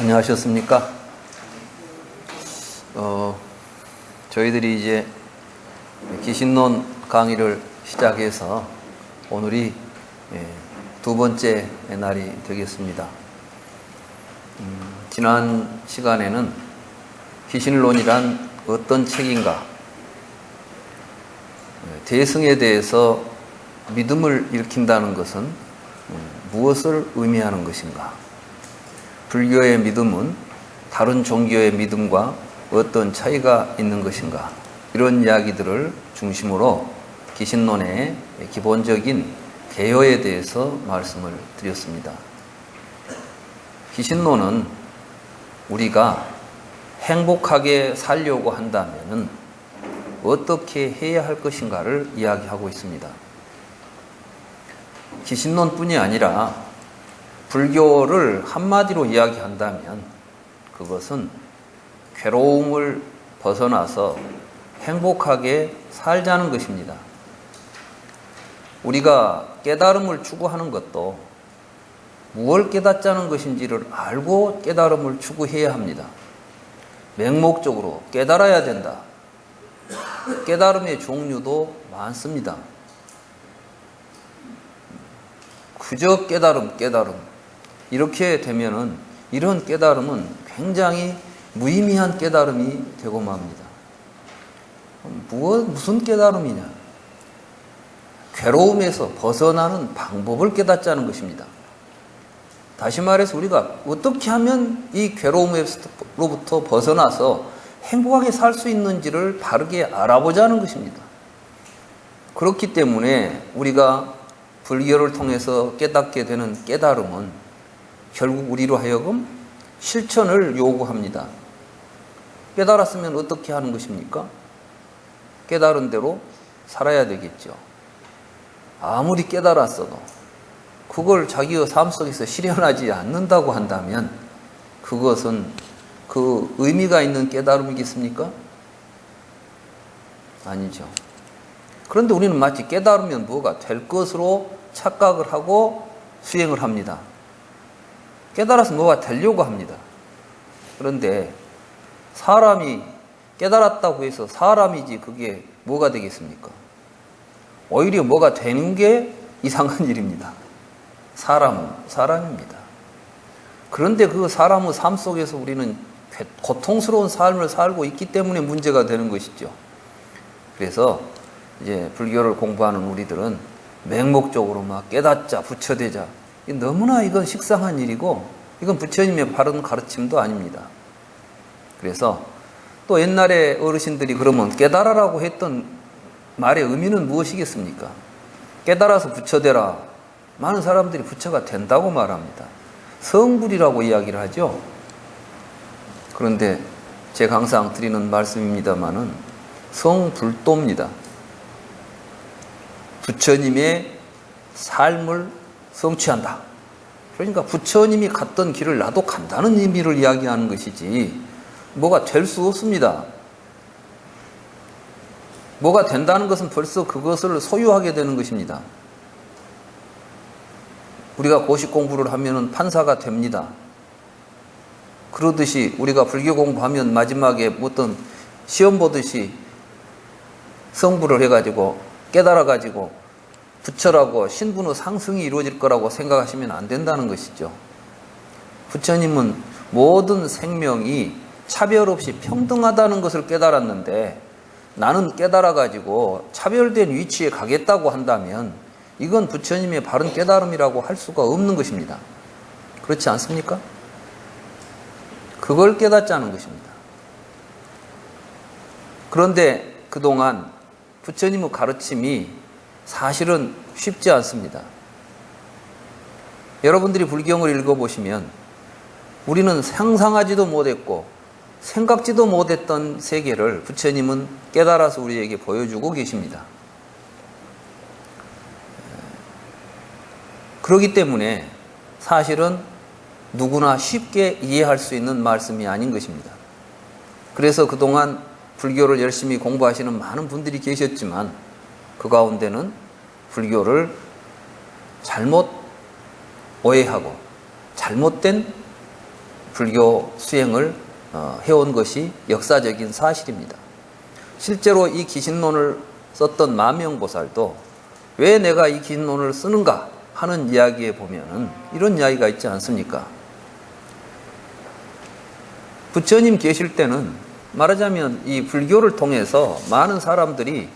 안녕하셨습니까? 저희들이 이제 기신론 강의를 시작해서 오늘이 두 번째 날이 되겠습니다. 지난 시간에는 기신론이란 어떤 책인가, 대승에 대해서 믿음을 일으킨다는 것은 무엇을 의미하는 것인가, 불교의 믿음은 다른 종교의 믿음과 어떤 차이가 있는 것인가, 이런 이야기들을 중심으로 기신론의 기본적인 개요에 대해서 말씀을 드렸습니다. 기신론은 우리가 행복하게 살려고 한다면 어떻게 해야 할 것인가를 이야기하고 있습니다. 기신론뿐이 아니라 불교를 한마디로 이야기한다면 그것은 괴로움을 벗어나서 행복하게 살자는 것입니다. 우리가 깨달음을 추구하는 것도 무엇을 깨닫자는 것인지를 알고 깨달음을 추구해야 합니다. 맹목적으로 깨달아야 된다. 깨달음의 종류도 많습니다. 그저 깨달음 이렇게 되면은 이런 깨달음은 굉장히 무의미한 깨달음이 되고 맙니다. 무슨 깨달음이냐? 괴로움에서 벗어나는 방법을 깨닫자는 것입니다. 다시 말해서 우리가 어떻게 하면 이 괴로움으로부터 벗어나서 행복하게 살 수 있는지를 바르게 알아보자는 것입니다. 그렇기 때문에 우리가 불교를 통해서 깨닫게 되는 깨달음은 결국 우리로 하여금 실천을 요구합니다. 깨달았으면 어떻게 하는 것입니까? 깨달은 대로 살아야 되겠죠. 아무리 깨달았어도 그걸 자기의 삶 속에서 실현하지 않는다고 한다면 그것은 그 의미가 있는 깨달음이겠습니까? 아니죠. 그런데 우리는 마치 깨달으면 뭐가 될 것으로 착각을 하고 수행을 합니다. 깨달아서 뭐가 되려고 합니다. 그런데 사람이 깨달았다고 해서 사람이지 그게 뭐가 되겠습니까? 오히려 뭐가 되는 게 이상한 일입니다. 사람은 사람입니다. 그런데 그 사람의 삶 속에서 우리는 고통스러운 삶을 살고 있기 때문에 문제가 되는 것이죠. 그래서 이제 불교를 공부하는 우리들은 맹목적으로 막 깨닫자, 부처되자. 너무나 이건 식상한 일이고 이건 부처님의 바른 가르침도 아닙니다. 그래서 또 옛날에 어르신들이 그러면 깨달아라고 했던 말의 의미는 무엇이겠습니까? 깨달아서 부처되라. 많은 사람들이 부처가 된다고 말합니다. 성불이라고 이야기를 하죠. 그런데 제가 항상 드리는 말씀입니다마는 성불도입니다. 부처님의 삶을 성취한다. 그러니까 부처님이 갔던 길을 나도 간다는 의미를 이야기하는 것이지 뭐가 될 수 없습니다. 뭐가 된다는 것은 벌써 그것을 소유하게 되는 것입니다. 우리가 고시 공부를 하면 판사가 됩니다. 그러듯이 우리가 불교 공부하면 마지막에 어떤 시험 보듯이 성불을 해가지고 깨달아가지고 부처라고 신분의 상승이 이루어질 거라고 생각하시면 안 된다는 것이죠. 부처님은 모든 생명이 차별 없이 평등하다는 것을 깨달았는데 나는 깨달아가지고 차별된 위치에 가겠다고 한다면 이건 부처님의 바른 깨달음이라고 할 수가 없는 것입니다. 그렇지 않습니까? 그걸 깨닫자는 것입니다. 그런데 그동안 부처님의 가르침이 사실은 쉽지 않습니다. 여러분들이 불경을 읽어보시면 우리는 상상하지도 못했고 생각지도 못했던 세계를 부처님은 깨달아서 우리에게 보여주고 계십니다. 그렇기 때문에 사실은 누구나 쉽게 이해할 수 있는 말씀이 아닌 것입니다. 그래서 그동안 불교를 열심히 공부하시는 많은 분들이 계셨지만 그 가운데는 불교를 잘못 오해하고 잘못된 불교 수행을 해온 것이 역사적인 사실입니다. 실제로 이 기신론을 썼던 마명보살도 왜 내가 이 기신론을 쓰는가 하는 이야기에 보면은 이런 이야기가 있지 않습니까? 부처님 계실 때는 말하자면 이 불교를 통해서 많은 사람들이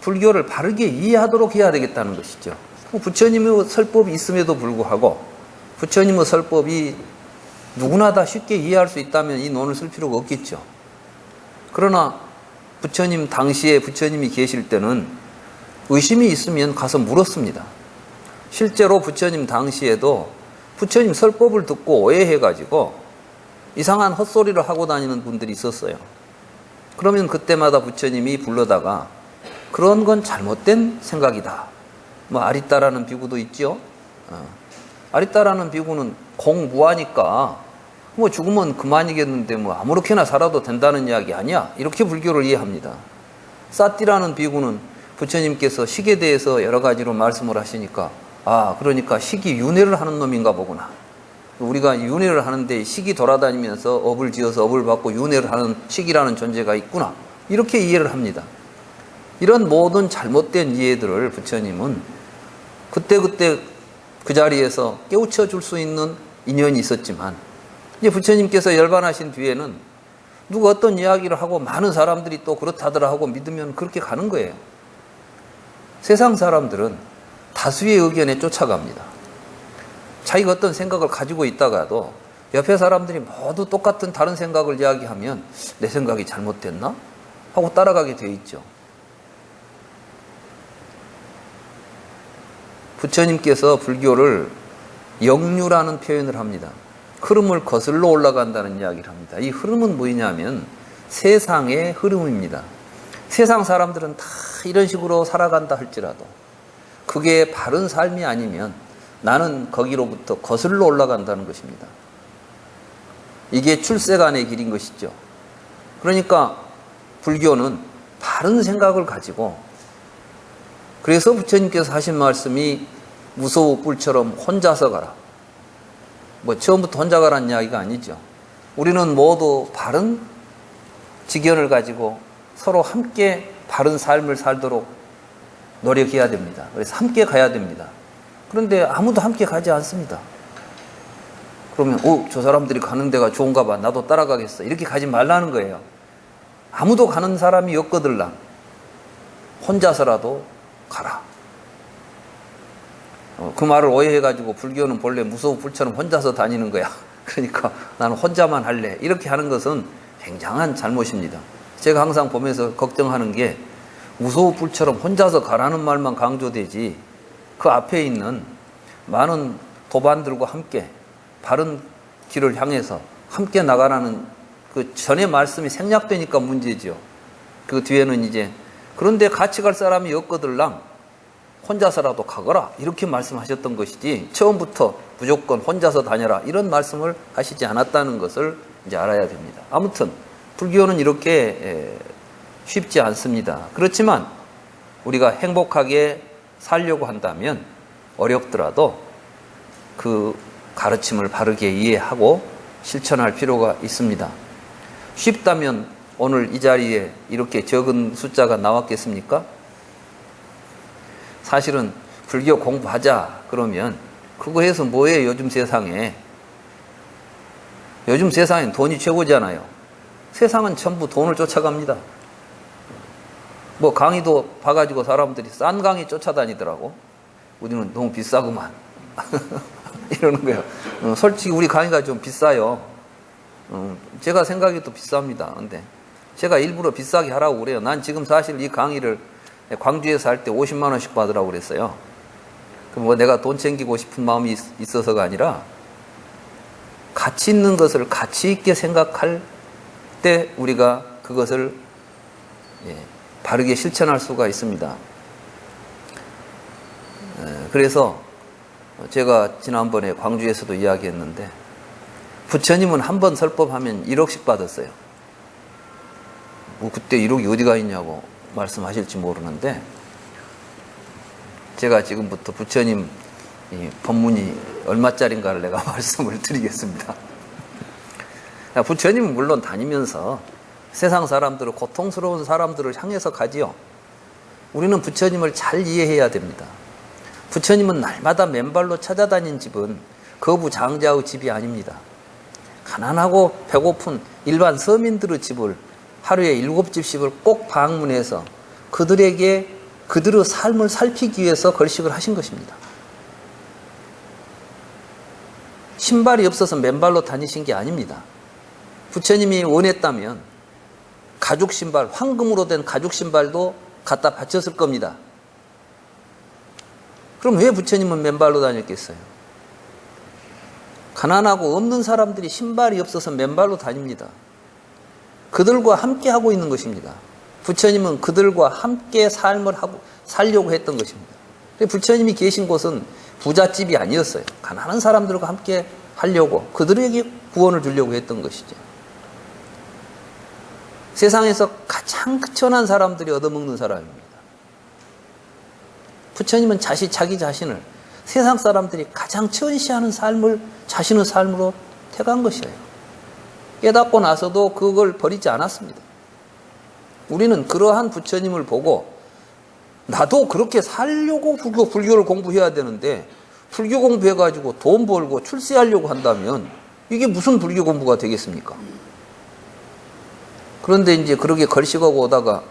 불교를 바르게 이해하도록 해야 되겠다는 것이죠. 부처님의 설법이 있음에도 불구하고 부처님의 설법이 누구나 다 쉽게 이해할 수 있다면 이 논을 쓸 필요가 없겠죠. 그러나 부처님 당시에 부처님이 계실 때는 의심이 있으면 가서 물었습니다. 실제로 부처님 당시에도 부처님 설법을 듣고 오해해가지고 이상한 헛소리를 하고 다니는 분들이 있었어요. 그러면 그때마다 부처님이 불러다가 그런 건 잘못된 생각이다. 뭐 아리따라는 비구도 있죠. 아리따라는 비구는 공무하니까 뭐 죽으면 그만이겠는데 뭐 아무렇게나 살아도 된다는 이야기 아니야. 이렇게 불교를 이해합니다. 사띠라는 비구는 부처님께서 식에 대해서 여러 가지로 말씀을 하시니까 그러니까 식이 윤회를 하는 놈인가 보구나. 우리가 윤회를 하는데 식이 돌아다니면서 업을 지어서 업을 받고 윤회를 하는 식이라는 존재가 있구나. 이렇게 이해를 합니다. 이런 모든 잘못된 이해들을 부처님은 그때그때 그 자리에서 깨우쳐 줄 수 있는 인연이 있었지만 이제 부처님께서 열반하신 뒤에는 누가 어떤 이야기를 하고 많은 사람들이 또 그렇다더라 하고 믿으면 그렇게 가는 거예요. 세상 사람들은 다수의 의견에 쫓아갑니다. 자기가 어떤 생각을 가지고 있다가도 옆에 사람들이 모두 똑같은 다른 생각을 이야기하면 내 생각이 잘못됐나? 하고 따라가게 돼 있죠. 부처님께서 불교를 역류라는 표현을 합니다. 흐름을 거슬러 올라간다는 이야기를 합니다. 이 흐름은 뭐냐면 세상의 흐름입니다. 세상 사람들은 다 이런 식으로 살아간다 할지라도 그게 바른 삶이 아니면 나는 거기로부터 거슬러 올라간다는 것입니다. 이게 출세간의 길인 것이죠. 그러니까 불교는 바른 생각을 가지고 그래서 부처님께서 하신 말씀이 무소우 뿔처럼 혼자서 가라. 뭐 처음부터 혼자 가라는 이야기가 아니죠. 우리는 모두 바른 지견을 가지고 서로 함께 바른 삶을 살도록 노력해야 됩니다. 그래서 함께 가야 됩니다. 그런데 아무도 함께 가지 않습니다. 그러면 저 사람들이 가는 데가 좋은가 봐. 나도 따라가겠어. 이렇게 가지 말라는 거예요. 아무도 가는 사람이 없거들랑 혼자서라도 가라. 그 말을 오해해가지고 불교는 본래 무소우 뿔처럼 혼자서 다니는 거야. 그러니까 나는 혼자만 할래. 이렇게 하는 것은 굉장한 잘못입니다. 제가 항상 보면서 걱정하는 게 무소우 뿔처럼 혼자서 가라는 말만 강조되지 그 앞에 있는 많은 도반들과 함께 바른 길을 향해서 함께 나가라는 그 전의 말씀이 생략되니까 문제죠. 그 뒤에는 이제 그런데 같이 갈 사람이 없거들랑 혼자서라도 가거라 이렇게 말씀하셨던 것이지 처음부터 무조건 혼자서 다녀라 이런 말씀을 하시지 않았다는 것을 이제 알아야 됩니다. 아무튼 불교는 이렇게 쉽지 않습니다. 그렇지만 우리가 행복하게 살려고 한다면 어렵더라도 그 가르침을 바르게 이해하고 실천할 필요가 있습니다. 쉽다면 오늘 이 자리에 이렇게 적은 숫자가 나왔겠습니까? 사실은 불교 공부하자 그러면 그거 해서 뭐예요? 요즘 세상에. 요즘 세상엔 돈이 최고잖아요. 세상은 전부 돈을 쫓아갑니다. 뭐 강의도 봐가지고 사람들이 싼 강의 쫓아다니더라고. 우리는 너무 비싸구만. 이러는 거예요. 솔직히 우리 강의가 좀 비싸요. 제가 생각해도 비쌉니다. 근데 제가 일부러 비싸게 하라고 그래요. 난 지금 사실 이 강의를 광주에서 할 때 50만 원씩 받으라고 그랬어요. 그럼 뭐 내가 돈 챙기고 싶은 마음이 있어서가 아니라 가치 있는 것을 가치 있게 생각할 때 우리가 그것을 바르게 실천할 수가 있습니다. 그래서 제가 지난번에 광주에서도 이야기했는데 부처님은 한 번 설법하면 1억씩 받았어요. 뭐 그때 1억이 어디가 있냐고 말씀하실지 모르는데 제가 지금부터 부처님 법문이 얼마짜린가를 내가 말씀을 드리겠습니다. 부처님은 물론 다니면서 세상 사람들을, 고통스러운 사람들을 향해서 가지요. 우리는 부처님을 잘 이해해야 됩니다. 부처님은 날마다 맨발로 찾아다닌 집은 거부장자의 집이 아닙니다. 가난하고 배고픈 일반 서민들의 집을 하루에 7집씩을 꼭 방문해서 그들에게 그들의 삶을 살피기 위해서 걸식을 하신 것입니다. 신발이 없어서 맨발로 다니신 게 아닙니다. 부처님이 원했다면 가죽 신발, 황금으로 된 가죽 신발도 갖다 바쳤을 겁니다. 그럼 왜 부처님은 맨발로 다녔겠어요? 가난하고 없는 사람들이 신발이 없어서 맨발로 다닙니다. 그들과 함께 하고 있는 것입니다. 부처님은 그들과 함께 삶을 살려고 했던 것입니다. 부처님이 계신 곳은 부잣집이 아니었어요. 가난한 사람들과 함께 하려고, 그들에게 구원을 주려고 했던 것이죠. 세상에서 가장 천한 사람들이 얻어먹는 사람입니다. 부처님은 자기 자신을 세상 사람들이 가장 천시하는 삶을 자신의 삶으로 택한 것이에요. 깨닫고 나서도 그걸 버리지 않았습니다. 우리는 그러한 부처님을 보고 나도 그렇게 살려고 불교를 공부해야 되는데 불교 공부해가지고 돈 벌고 출세하려고 한다면 이게 무슨 불교 공부가 되겠습니까? 그런데 이제 그렇게 걸식하고 오다가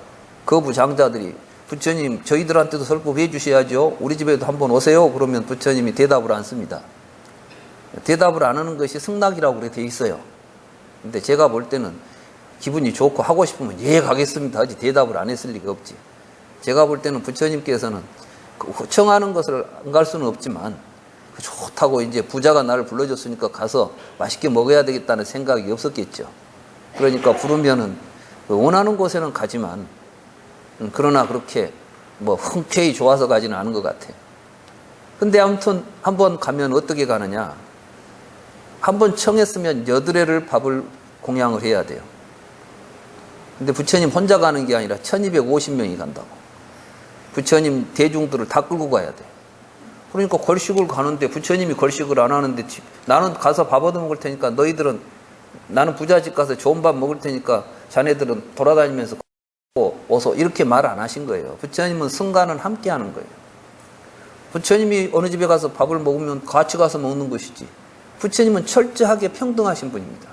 거부장자들이 부처님 저희들한테도 설법해 주셔야죠. 우리 집에도 한번 오세요. 그러면 부처님이 대답을 안 씁니다. 대답을 안 하는 것이 승낙이라고 그래 돼 있어요. 근데 제가 볼 때는 기분이 좋고 하고 싶으면 예 가겠습니다 하지 대답을 안 했을 리가 없지. 제가 볼 때는 부처님께서는 청하는 것을 안 갈 수는 없지만 좋다고 이제 부자가 나를 불러줬으니까 가서 맛있게 먹어야 되겠다는 생각이 없었겠죠. 그러니까 부르면은 원하는 곳에는 가지만 그러나 그렇게 뭐 흔쾌히 좋아서 가지는 않은 것 같아요. 근데 아무튼 한번 가면 어떻게 가느냐. 한번 청했으면 8회를 밥을 공양을 해야 돼요. 근데 부처님 혼자 가는 게 아니라 1250명이 간다고. 부처님 대중들을 다 끌고 가야 돼. 그러니까 걸식을 가는데 부처님이 걸식을 안 하는데 나는 가서 밥 얻어 먹을 테니까 너희들은 나는 부잣집 가서 좋은 밥 먹을 테니까 자네들은 돌아다니면서 어서 이렇게 말 안 하신 거예요. 부처님은 승가는 함께 하는 거예요. 부처님이 어느 집에 가서 밥을 먹으면 같이 가서 먹는 것이지. 부처님은 철저하게 평등하신 분입니다.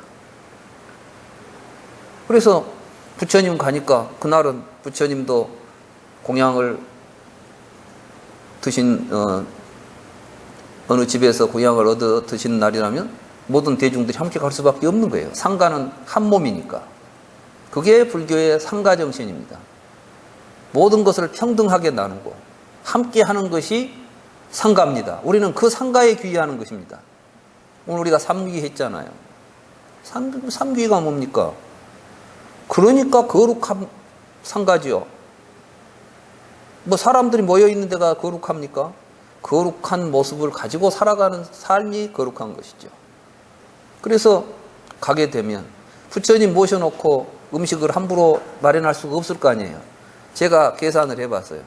그래서 부처님 가니까 그날은 부처님도 공양을 드신 어느 집에서 공양을 얻어 드시는 날이라면 모든 대중들이 함께 갈 수밖에 없는 거예요. 상가는 한 몸이니까. 그게 불교의 상가 정신입니다. 모든 것을 평등하게 나누고 함께 하는 것이 상가입니다. 우리는 그 상가에 귀의하는 것입니다. 오늘 우리가 삼귀 했잖아요. 삼귀가 뭡니까? 그러니까 거룩한 상가지요. 뭐 사람들이 모여 있는 데가 거룩합니까? 거룩한 모습을 가지고 살아가는 삶이 거룩한 것이죠. 그래서 가게 되면 부처님 모셔놓고 음식을 함부로 마련할 수가 없을 거 아니에요. 제가 계산을 해봤어요.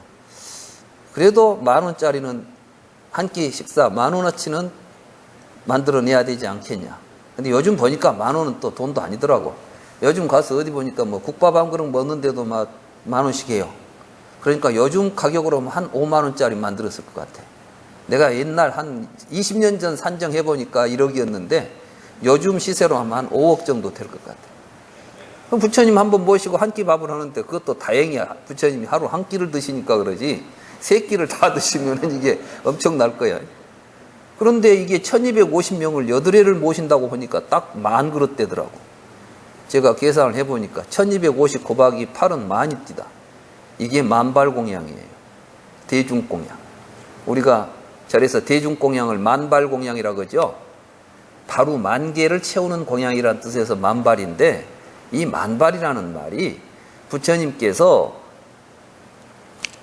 그래도 10,000원짜리는 한 끼 식사 10,000원어치는 만들어내야 되지 않겠냐. 근데 요즘 보니까 10,000원은 또 돈도 아니더라고. 요즘 가서 어디 보니까 뭐 국밥 한 그릇 먹는데도 막 10,000원씩 해요. 그러니까 요즘 가격으로 한 50,000원짜리 만들었을 것 같아. 내가 옛날 한 20년 전 산정해보니까 1억이었는데 요즘 시세로 하면 한 5억 정도 될 것 같아. 그럼 부처님 한번 모시고 한 끼 밥을 하는데 그것도 다행이야. 부처님이 하루 한 끼를 드시니까 그러지 3끼를 다 드시면 이게 엄청날 거야. 그런데 이게 1250명을 8회를 모신다고 보니까 딱 10,000그릇 되더라고. 제가 계산을 해보니까 1250 곱하기 8은 10,000입니다. 이게 만발공양이에요. 대중공양. 우리가 절에서 대중공양을 만발공양이라고 하죠. 바로 10,000개를 채우는 공양이라는 뜻에서 만발인데 이 만발이라는 말이 부처님께서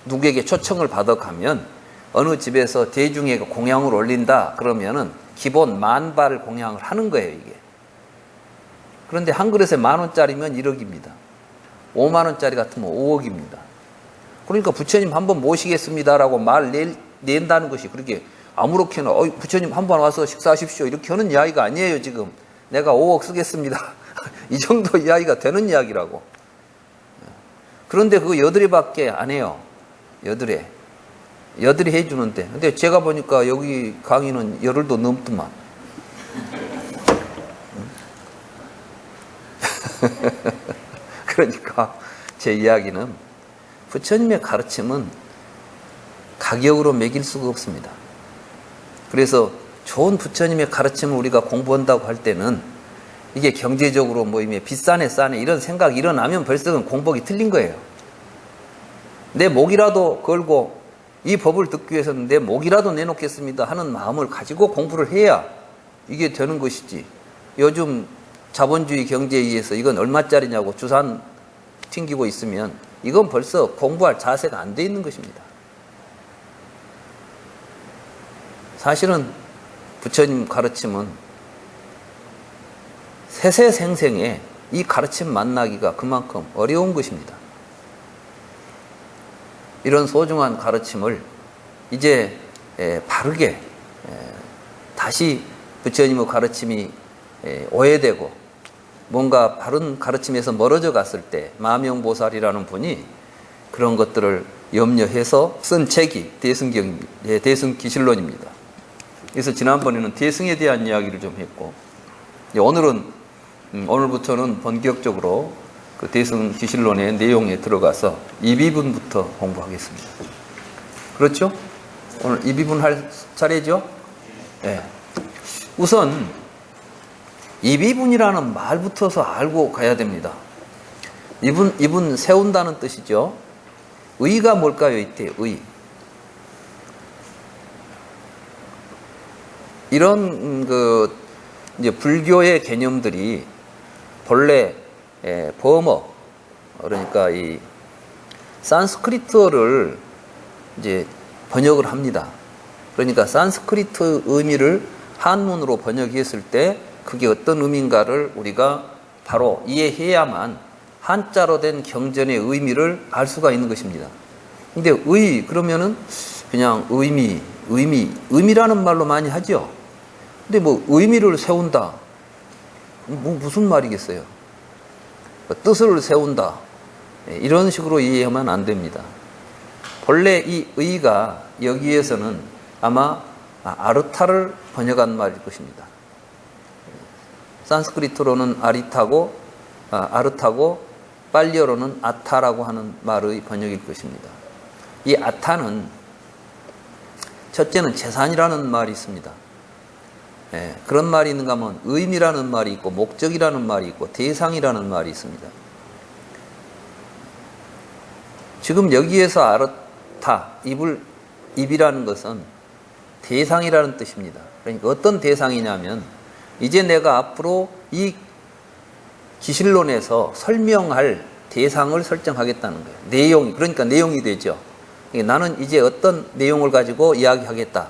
누구에게 초청을 받아 가면 어느 집에서 대중에게 공양을 올린다 그러면은 기본 10,000발 공양을 하는 거예요, 이게. 그런데 한 그릇에 10,000원짜리면 1억입니다. 50,000원짜리 같으면 5억입니다. 그러니까 부처님 한번 모시겠습니다라고 말 낸다는 것이 그렇게 아무렇게나 부처님 한번 와서 식사하십시오 이렇게 하는 이야기가 아니에요. 지금 내가 5억 쓰겠습니다 이 정도 이야기가 되는 이야기라고. 그런데 그거 여드레밖에 안 해요. 여드레 해주는데. 근데 제가 보니까 여기 강의는 열흘도 넘더만. 그러니까 제 이야기는 부처님의 가르침은 가격으로 매길 수가 없습니다. 그래서 좋은 부처님의 가르침을 우리가 공부한다고 할 때는 이게 경제적으로 뭐 비싸네 싸네 이런 생각이 일어나면 벌써 공복이 틀린 거예요. 내 목이라도 걸고 이 법을 듣기 위해서는 내 목이라도 내놓겠습니다 하는 마음을 가지고 공부를 해야 이게 되는 것이지. 요즘 자본주의 경제에 의해서 이건 얼마짜리냐고 주산 튕기고 있으면 이건 벌써 공부할 자세가 안 돼 있는 것입니다. 사실은 부처님 가르침은 세세생생에 이 가르침 만나기가 그만큼 어려운 것입니다. 이런 소중한 가르침을 이제 바르게 다시 부처님의 가르침이 오해되고 뭔가 바른 가르침에서 멀어져 갔을 때 마명보살이라는 분이 그런 것들을 염려해서 쓴 책이 대승기실론입니다. 그래서 지난번에는 대승에 대한 이야기를 좀 했고, 오늘부터는 본격적으로 그 대승기실론의 내용에 들어가서 이비분부터 공부하겠습니다. 그렇죠? 오늘 이비분 할 차례죠? 네. 우선 이비분이라는 말부터서 알고 가야 됩니다. 이분 세운다는 뜻이죠. 의가 뭘까요? 이때 의. 이런 이제 불교의 개념들이 본래 버머, 그러니까 이 산스크리트어를 이제 번역을 합니다. 그러니까 산스크리트 의미를 한문으로 번역했을 때 그게 어떤 의미인가를 우리가 바로 이해해야만 한자로 된 경전의 의미를 알 수가 있는 것입니다. 근데 그러면은 그냥 의미라는 말로 많이 하죠. 근데 뭐 의미를 세운다. 무슨 말이겠어요? 뜻을 세운다. 이런 식으로 이해하면 안 됩니다. 본래 이 의가 여기에서는 아마 아르타를 번역한 말일 것입니다. 산스크리트로는 아르타고 빨리어로는 아타라고 하는 말의 번역일 것입니다. 이 아타는 첫째는 재산이라는 말이 있습니다. 그런 말이 있는가 하면 의미라는 말이 있고 목적이라는 말이 있고 대상이라는 말이 있습니다. 지금 여기에서 아르타, 입이라는 것은 대상이라는 뜻입니다. 그러니까 어떤 대상이냐면 이제 내가 앞으로 이 기실론에서 설명할 대상을 설정하겠다는 거예요. 그러니까 내용이 되죠. 나는 이제 어떤 내용을 가지고 이야기하겠다.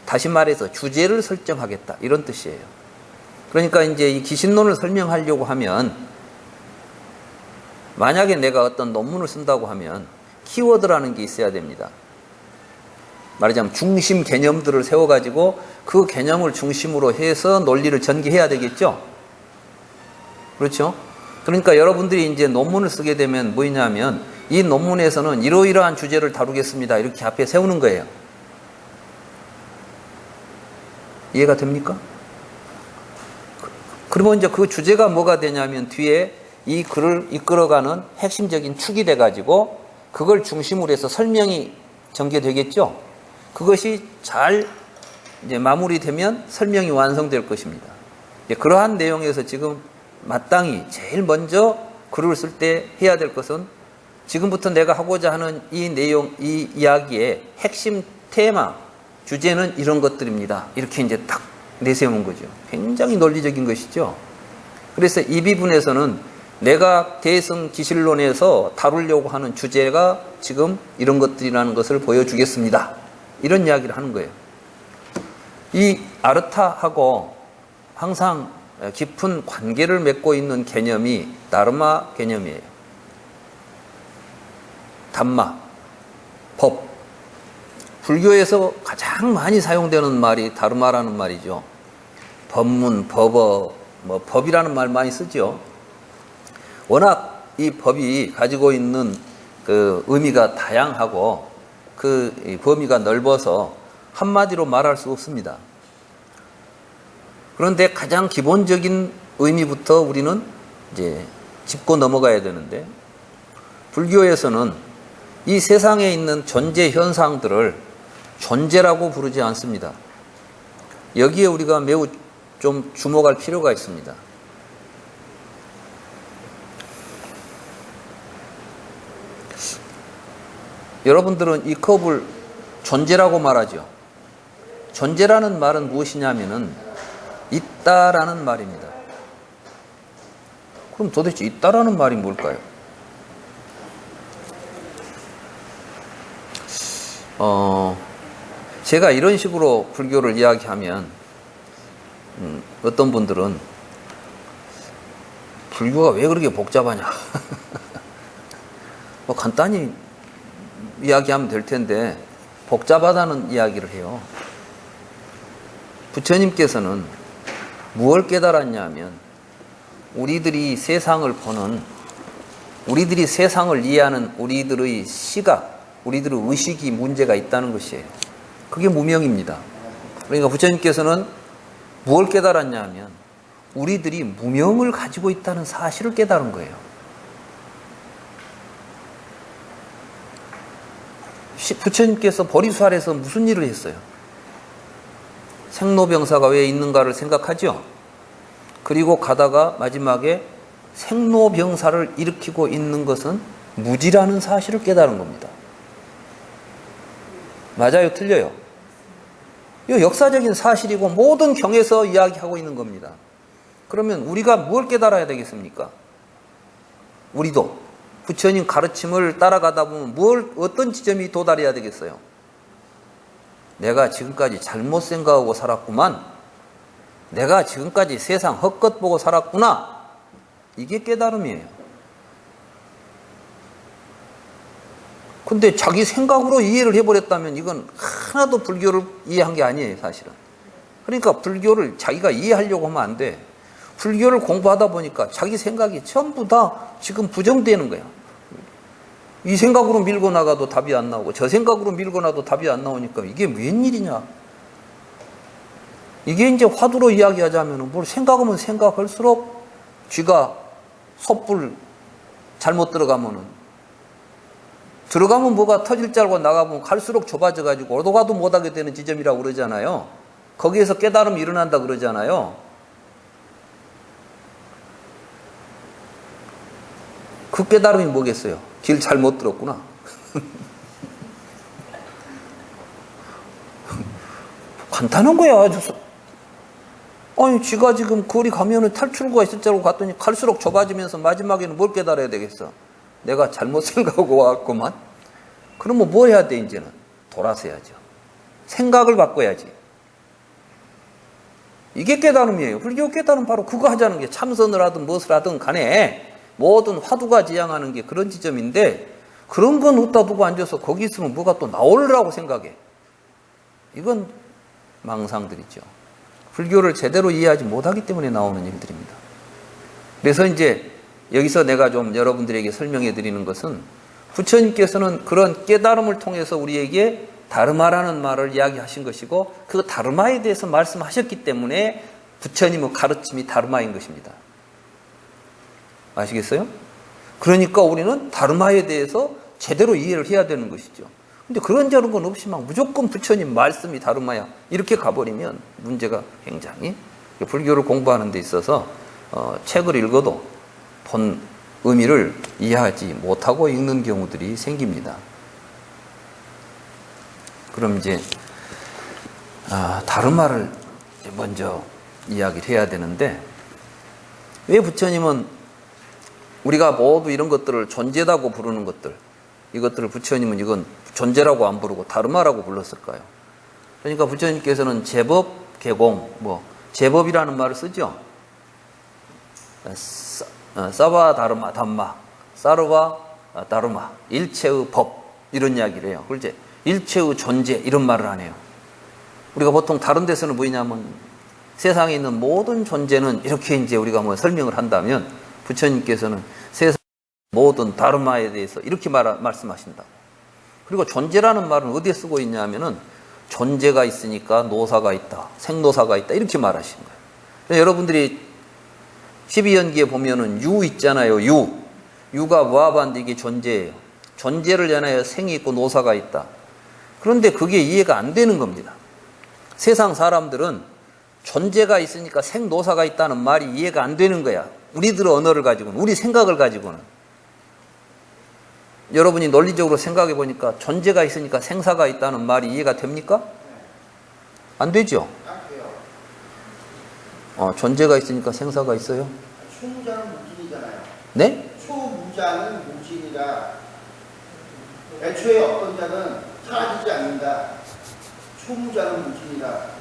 다시 말해서 주제를 설정하겠다. 이런 뜻이에요. 그러니까 이제 이 기신론을 설명하려고 하면 만약에 내가 어떤 논문을 쓴다고 하면 키워드라는 게 있어야 됩니다. 말하자면 중심 개념들을 세워가지고 그 개념을 중심으로 해서 논리를 전개해야 되겠죠? 그렇죠? 그러니까 여러분들이 이제 논문을 쓰게 되면 뭐냐면 이 논문에서는 이러이러한 주제를 다루겠습니다. 이렇게 앞에 세우는 거예요. 이해가 됩니까? 그러면 이제 그 주제가 뭐가 되냐면 뒤에 이 글을 이끌어가는 핵심적인 축이 돼가지고 그걸 중심으로 해서 설명이 전개되겠죠? 그것이 잘 이제 마무리되면 설명이 완성될 것입니다. 그러한 내용에서 지금 마땅히 제일 먼저 글을 쓸 때 해야 될 것은 지금부터 내가 하고자 하는 이 내용, 이 이야기의 핵심 테마, 주제는 이런 것들입니다. 이렇게 이제 딱 내세우는 거죠. 굉장히 논리적인 것이죠. 그래서 이 비분에서는 내가 대승기실론에서 다루려고 하는 주제가 지금 이런 것들이라는 것을 보여주겠습니다. 이런 이야기를 하는 거예요. 이 아르타하고 항상 깊은 관계를 맺고 있는 개념이 다르마 개념이에요. 담마, 법. 불교에서 가장 많이 사용되는 말이 다르마라는 말이죠. 법문, 법어, 뭐 법이라는 말 많이 쓰죠. 워낙 이 법이 가지고 있는 그 의미가 다양하고 그 범위가 넓어서 한마디로 말할 수 없습니다. 그런데 가장 기본적인 의미부터 우리는 이제 짚고 넘어가야 되는데, 불교에서는 이 세상에 있는 존재 현상들을 존재라고 부르지 않습니다. 여기에 우리가 매우 좀 주목할 필요가 있습니다. 여러분들은 이 컵을 존재라고 말하죠. 존재라는 말은 무엇이냐면은 있다라는 말입니다. 그럼 도대체 있다라는 말이 뭘까요? 제가 이런 식으로 불교를 이야기하면 어떤 분들은 불교가 왜 그렇게 복잡하냐 뭐 간단히 이야기하면 될 텐데 복잡하다는 이야기를 해요. 부처님께서는 무엇을 깨달았냐면 우리들이 세상을 보는, 우리들이 세상을 이해하는 우리들의 시각, 우리들의 의식이 문제가 있다는 것이에요. 그게 무명입니다. 그러니까 부처님께서는 무엇을 깨달았냐면 우리들이 무명을 가지고 있다는 사실을 깨달은 거예요. 부처님께서 보리수활에서 무슨 일을 했어요? 생로병사가 왜 있는가를 생각하죠. 그리고 가다가 마지막에 생로병사를 일으키고 있는 것은 무지라는 사실을 깨달은 겁니다. 맞아요? 틀려요? 이거 역사적인 사실이고 모든 경에서 이야기하고 있는 겁니다. 그러면 우리가 뭘 깨달아야 되겠습니까? 우리도 부처님 가르침을 따라가다 보면 어떤 지점이 도달해야 되겠어요? 내가 지금까지 잘못 생각하고 살았구만. 내가 지금까지 세상 헛것 보고 살았구나. 이게 깨달음이에요. 근데 자기 생각으로 이해를 해버렸다면 이건 하나도 불교를 이해한 게 아니에요, 사실은. 그러니까 불교를 자기가 이해하려고 하면 안 돼. 불교를 공부하다 보니까 자기 생각이 전부 다 지금 부정되는 거야. 이 생각으로 밀고 나가도 답이 안 나오고 저 생각으로 밀고 나도 답이 안 나오니까 이게 웬일이냐. 이게 이제 화두로 이야기하자면 뭘 생각하면 생각할수록 쥐가 솥불 잘못 들어가면 뭐가 터질 줄 알고 나가보면 갈수록 좁아져 가지고 오도 가도 못하게 되는 지점이라고 그러잖아요. 거기에서 깨달음이 일어난다 그러잖아요. 그 깨달음이 뭐겠어요? 길 잘못 들었구나. 간단한 거야. 아니 쥐가 지금 거리 가면은 탈출구가 있을 줄 알고 갔더니 갈수록 좁아지면서 마지막에는 뭘 깨달아야 되겠어? 내가 잘못 생각하고 왔구만. 그러면 뭐 해야 돼? 이제는 돌아서야죠. 생각을 바꿔야지. 이게 깨달음이에요. 불교 깨달음 바로 그거 하자는 게, 참선을 하든 무엇을 하든 간에 모든 화두가 지향하는 게 그런 지점인데, 그런 건 어디다 두고 앉아서 거기 있으면 뭐가 또 나오려고 생각해. 이건 망상들이죠. 불교를 제대로 이해하지 못하기 때문에 나오는 일들입니다. 그래서 이제 여기서 내가 좀 여러분들에게 설명해 드리는 것은, 부처님께서는 그런 깨달음을 통해서 우리에게 다르마라는 말을 이야기하신 것이고, 그 다르마에 대해서 말씀하셨기 때문에 부처님의 가르침이 다르마인 것입니다. 아시겠어요? 그러니까 우리는 다르마에 대해서 제대로 이해를 해야 되는 것이죠. 근데 그런 저런 건 없이 막 무조건 부처님 말씀이 다르마야 이렇게 가버리면 문제가 굉장히, 불교를 공부하는 데 있어서 책을 읽어도 본 의미를 이해하지 못하고 읽는 경우들이 생깁니다. 그럼 이제 다르마를 먼저 이야기를 해야 되는데, 왜 부처님은 우리가 모두 이런 것들을 존재다고 부르는 것들, 이것들을 부처님은 이건 존재라고 안 부르고 다르마라고 불렀을까요? 그러니까 부처님께서는 제법, 개공, 제법이라는 말을 쓰죠. 사바 다르마, 담마, 사르바 다르마, 일체의 법, 이런 이야기를 해요. 그걸 이제 일체의 존재, 이런 말을 안 해요. 우리가 보통 다른 데서는 뭐냐면 세상에 있는 모든 존재는 이렇게 이제 우리가 뭐 설명을 한다면 부처님께서는 세상 모든 다르마에 대해서 이렇게 말씀하신다. 그리고 존재라는 말은 어디에 쓰고 있냐면은 존재가 있으니까 노사가 있다, 생노사가 있다 이렇게 말하신 거예요. 여러분들이 12연기에 보면은 유 있잖아요. 유가 무아반데 이게 존재예요. 존재를 전하여 생이 있고 노사가 있다. 그런데 그게 이해가 안 되는 겁니다. 세상 사람들은 존재가 있으니까 생노사가 있다는 말이 이해가 안 되는 거야. 우리들의 언어를 가지고는, 우리 생각을 가지고는. 여러분이 논리적으로 생각해 보니까 존재가 있으니까 생사가 있다는 말이 이해가 됩니까? 안 되죠? 존재가 있으니까 생사가 있어요? 초무자는 무진이잖아요. 네? 초무자는 무진이라 애초에 어떤 자는 사라지지 않는다. 초무자는 무진이라.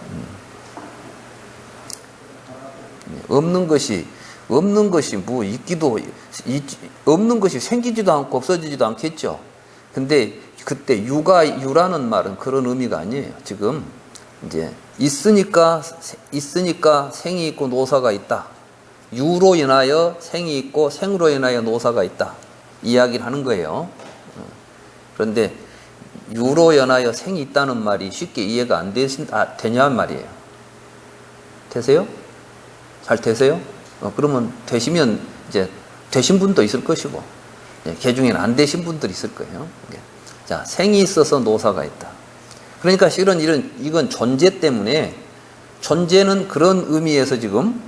없는 것이 뭐 없는 것이 생기지도 않고 없어지지도 않겠죠. 근데 그때 유라는 말은 그런 의미가 아니에요. 지금 이제 있으니까 생이 있고 노사가 있다. 유로 인하여 생이 있고 생으로 인하여 노사가 있다. 이야기를 하는 거예요. 그런데 유로 인하여 생이 있다는 말이 쉽게 이해가 안 되냐는 말이에요. 되세요? 잘 되세요? 그러면 되시면 이제 되신 분도 있을 것이고, 개 중에는 안 되신 분들이 있을 거예요. 자, 생이 있어서 노사가 있다. 그러니까 실은 이건 존재 때문에, 존재는 그런 의미에서 지금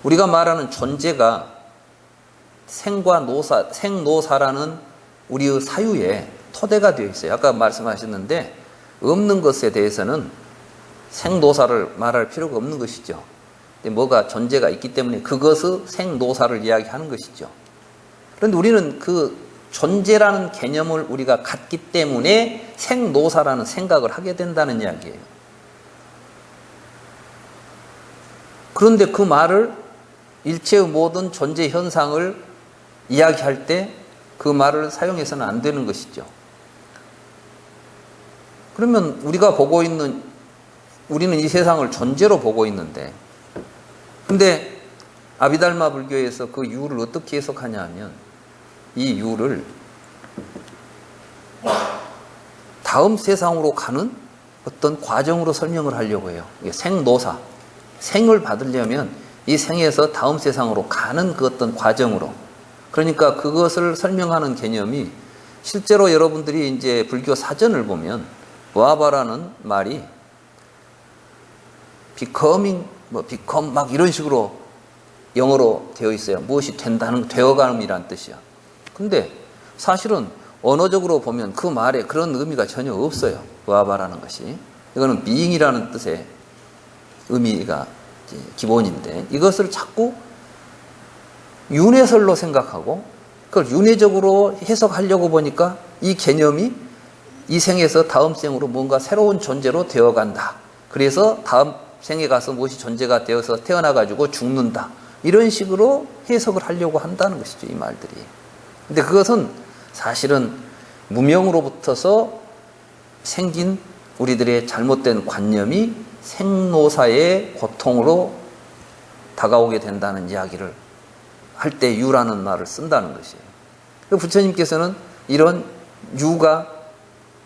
우리가 말하는 존재가 생노사라는 우리의 사유에 토대가 되어 있어요. 아까 말씀하셨는데 없는 것에 대해서는 생노사를 말할 필요가 없는 것이죠. 뭐가 존재가 있기 때문에 그것의 생노사를 이야기하는 것이죠. 그런데 우리는 그 존재라는 개념을 우리가 갖기 때문에 생노사라는 생각을 하게 된다는 이야기예요. 그런데 그 말을 일체의 모든 존재 현상을 이야기할 때 그 말을 사용해서는 안 되는 것이죠. 그러면 우리는 이 세상을 존재로 보고 있는데, 근데 아비달마 불교에서 그 유를 어떻게 해석하냐 하면 이 유를 다음 세상으로 가는 어떤 과정으로 설명을 하려고 해요. 생노사, 생을 받으려면 이 생에서 다음 세상으로 가는 그 어떤 과정으로. 그러니까 그것을 설명하는 개념이 실제로 여러분들이 이제 불교 사전을 보면 와바라는 말이 becoming, become 막 이런 식으로 영어로 되어 있어요. 무엇이 된다는, 되어감이란 뜻이야. 근데 사실은 언어적으로 보면 그 말에 그런 의미가 전혀 없어요. 와바라는 것이. 이거는 being이라는 뜻의 의미가 기본인데 이것을 자꾸 윤회설로 생각하고 그걸 윤회적으로 해석하려고 보니까 이 개념이 이 생에서 다음 생으로 뭔가 새로운 존재로 되어간다. 그래서 다음 생에 가서 무엇이 존재가 되어서 태어나가지고 죽는다. 이런 식으로 해석을 하려고 한다는 것이죠, 이 말들이. 근데 그것은 사실은 무명으로부터서 생긴 우리들의 잘못된 관념이 생노사의 고통으로 다가오게 된다는 이야기를 할 때 유라는 말을 쓴다는 것이에요. 부처님께서는 이런 유가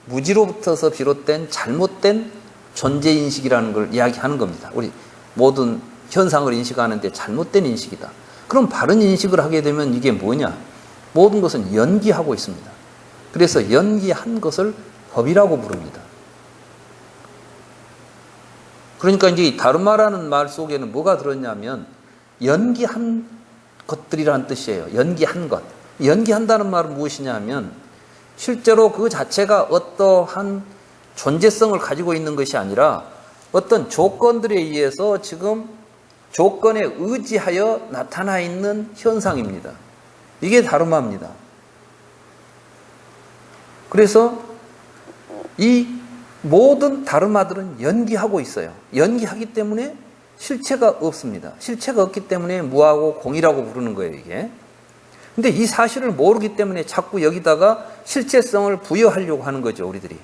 무지로부터서 비롯된 잘못된 존재인식이라는 걸 이야기하는 겁니다. 우리 모든 현상을 인식하는데 잘못된 인식이다. 그럼 바른 인식을 하게 되면 이게 뭐냐? 모든 것은 연기하고 있습니다. 그래서 연기한 것을 법이라고 부릅니다. 그러니까 이제 다르마라는 말 속에는 뭐가 들었냐면 연기한 것들이라는 뜻이에요. 연기한 것. 연기한다는 말은 무엇이냐 하면 실제로 그 자체가 어떠한 존재성을 가지고 있는 것이 아니라 어떤 조건들에 의해서 지금 조건에 의지하여 나타나 있는 현상입니다. 이게 다르마입니다. 그래서 이 모든 다르마들은 연기하고 있어요. 연기하기 때문에 실체가 없습니다. 실체가 없기 때문에 무하고 공이라고 부르는 거예요, 이게. 근데 이 사실을 모르기 때문에 자꾸 여기다가 실체성을 부여하려고 하는 거죠, 우리들이.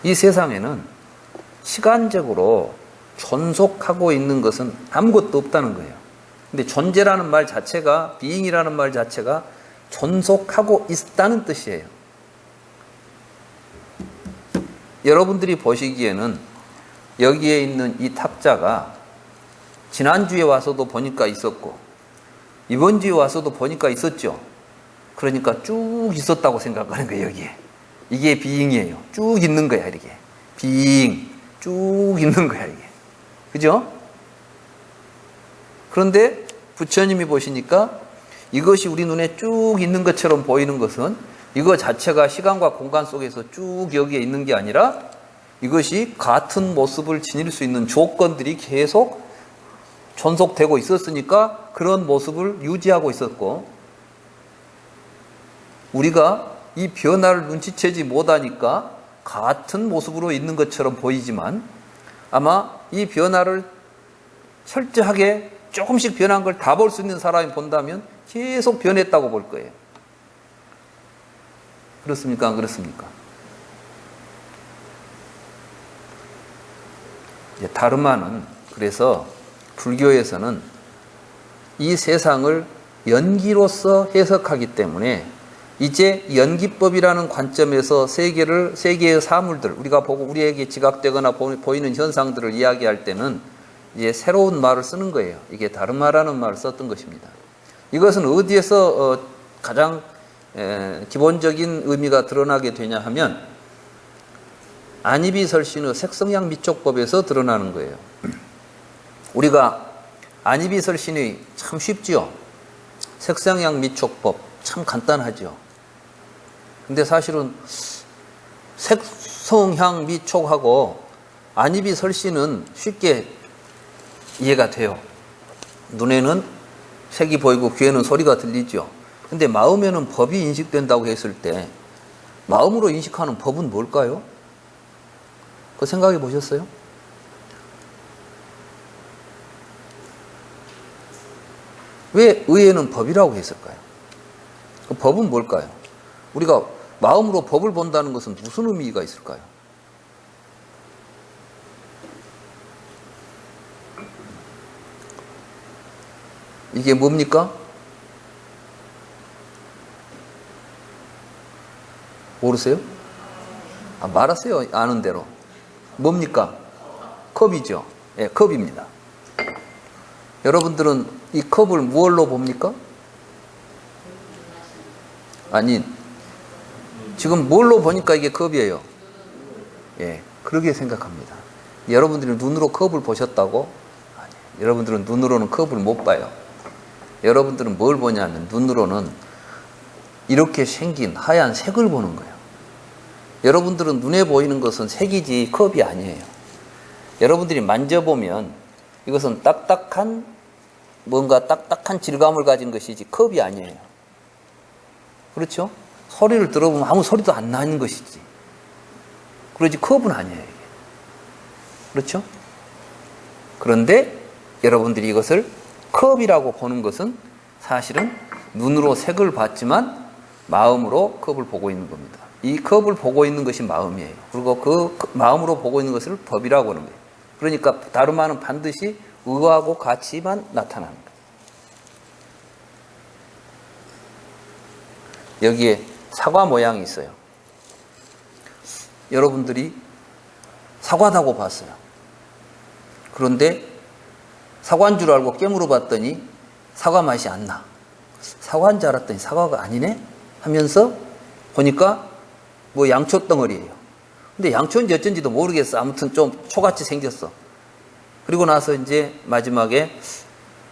이 세상에는 시간적으로 존속하고 있는 것은 아무것도 없다는 거예요. 근데 존재라는 말 자체가, being이라는 말 자체가 존속하고 있다는 뜻이에요. 여러분들이 보시기에는 여기에 있는 이 탁자가 지난주에 와서도 보니까 있었고 이번 주에 와서도 보니까 있었죠. 그러니까 쭉 있었다고 생각하는 거예요. 여기에. 이게 being이에요. 쭉 있는 거야. 이렇게. being. 쭉 있는 거야. 이게. 그죠? 그런데 부처님이 보시니까 이것이 우리 눈에 쭉 있는 것처럼 보이는 것은 이거 자체가 시간과 공간 속에서 쭉 여기에 있는 게 아니라 이것이 같은 모습을 지닐 수 있는 조건들이 계속 존속되고 있었으니까 그런 모습을 유지하고 있었고, 우리가 이 변화를 눈치채지 못하니까 같은 모습으로 있는 것처럼 보이지만 아마 이 변화를 철저하게 조금씩 변한 걸 다 볼 수 있는 사람이 본다면 계속 변했다고 볼 거예요. 그렇습니까? 안 그렇습니까? 다르마는 그래서 불교에서는 이 세상을 연기로서 해석하기 때문에 이제 연기법이라는 관점에서 세계의 사물들, 우리가 보고 우리에게 지각되거나 보이는 현상들을 이야기할 때는 이제 새로운 말을 쓰는 거예요. 이게 다르마라는 말을 썼던 것입니다. 이것은 어디에서 가장 기본적인 의미가 드러나게 되냐 하면 안이비설신의 색성양 미촉법에서 드러나는 거예요. 우리가 안이비설신이 참 쉽지요. 색성양 미촉법 참 간단하죠. 근데 사실은 색성향 미촉하고 안이비설신은 쉽게 이해가 돼요. 눈에는 색이 보이고 귀에는 소리가 들리죠. 근데 마음에는 법이 인식된다고 했을 때 마음으로 인식하는 법은 뭘까요? 그 생각해 보셨어요? 왜 의에는 법이라고 했을까요? 그 법은 뭘까요? 우리가 마음으로 법을 본다는 것은 무슨 의미가 있을까요? 이게 뭡니까? 모르세요? 말하세요. 아는 대로. 뭡니까? 컵이죠. 예, 컵입니다. 여러분들은 이 컵을 무엇로 봅니까? 아니, 지금 뭘로 보니까 이게 컵이에요? 예, 그렇게 생각합니다. 여러분들이 눈으로 컵을 보셨다고? 아니, 여러분들은 눈으로는 컵을 못 봐요. 여러분들은 뭘 보냐면 눈으로는 이렇게 생긴 하얀 색을 보는 거예요. 여러분들은 눈에 보이는 것은 색이지 컵이 아니에요. 여러분들이 만져보면 이것은 뭔가 딱딱한 질감을 가진 것이지 컵이 아니에요. 그렇죠? 소리를 들어보면 아무 소리도 안 나는 것이지. 그러지 컵은 아니에요. 이게. 그렇죠? 그런데 여러분들이 이것을 컵이라고 보는 것은 사실은 눈으로 색을 봤지만 마음으로 컵을 보고 있는 겁니다. 이 컵을 보고 있는 것이 마음이에요. 그리고 그 마음으로 보고 있는 것을 법이라고 하는 거예요. 그러니까 다르마는 반드시 의하고 같이만 나타나는 거예요. 여기에 사과 모양이 있어요. 여러분들이 사과다고 봤어요. 그런데 사과인 줄 알고 깨물어 봤더니 사과 맛이 안 나. 사과인 줄 알았더니 사과가 아니네? 하면서 보니까 뭐 양초 덩어리예요. 근데 양초인지 어쩐지도 모르겠어. 아무튼 좀 초같이 생겼어. 그리고 나서 이제 마지막에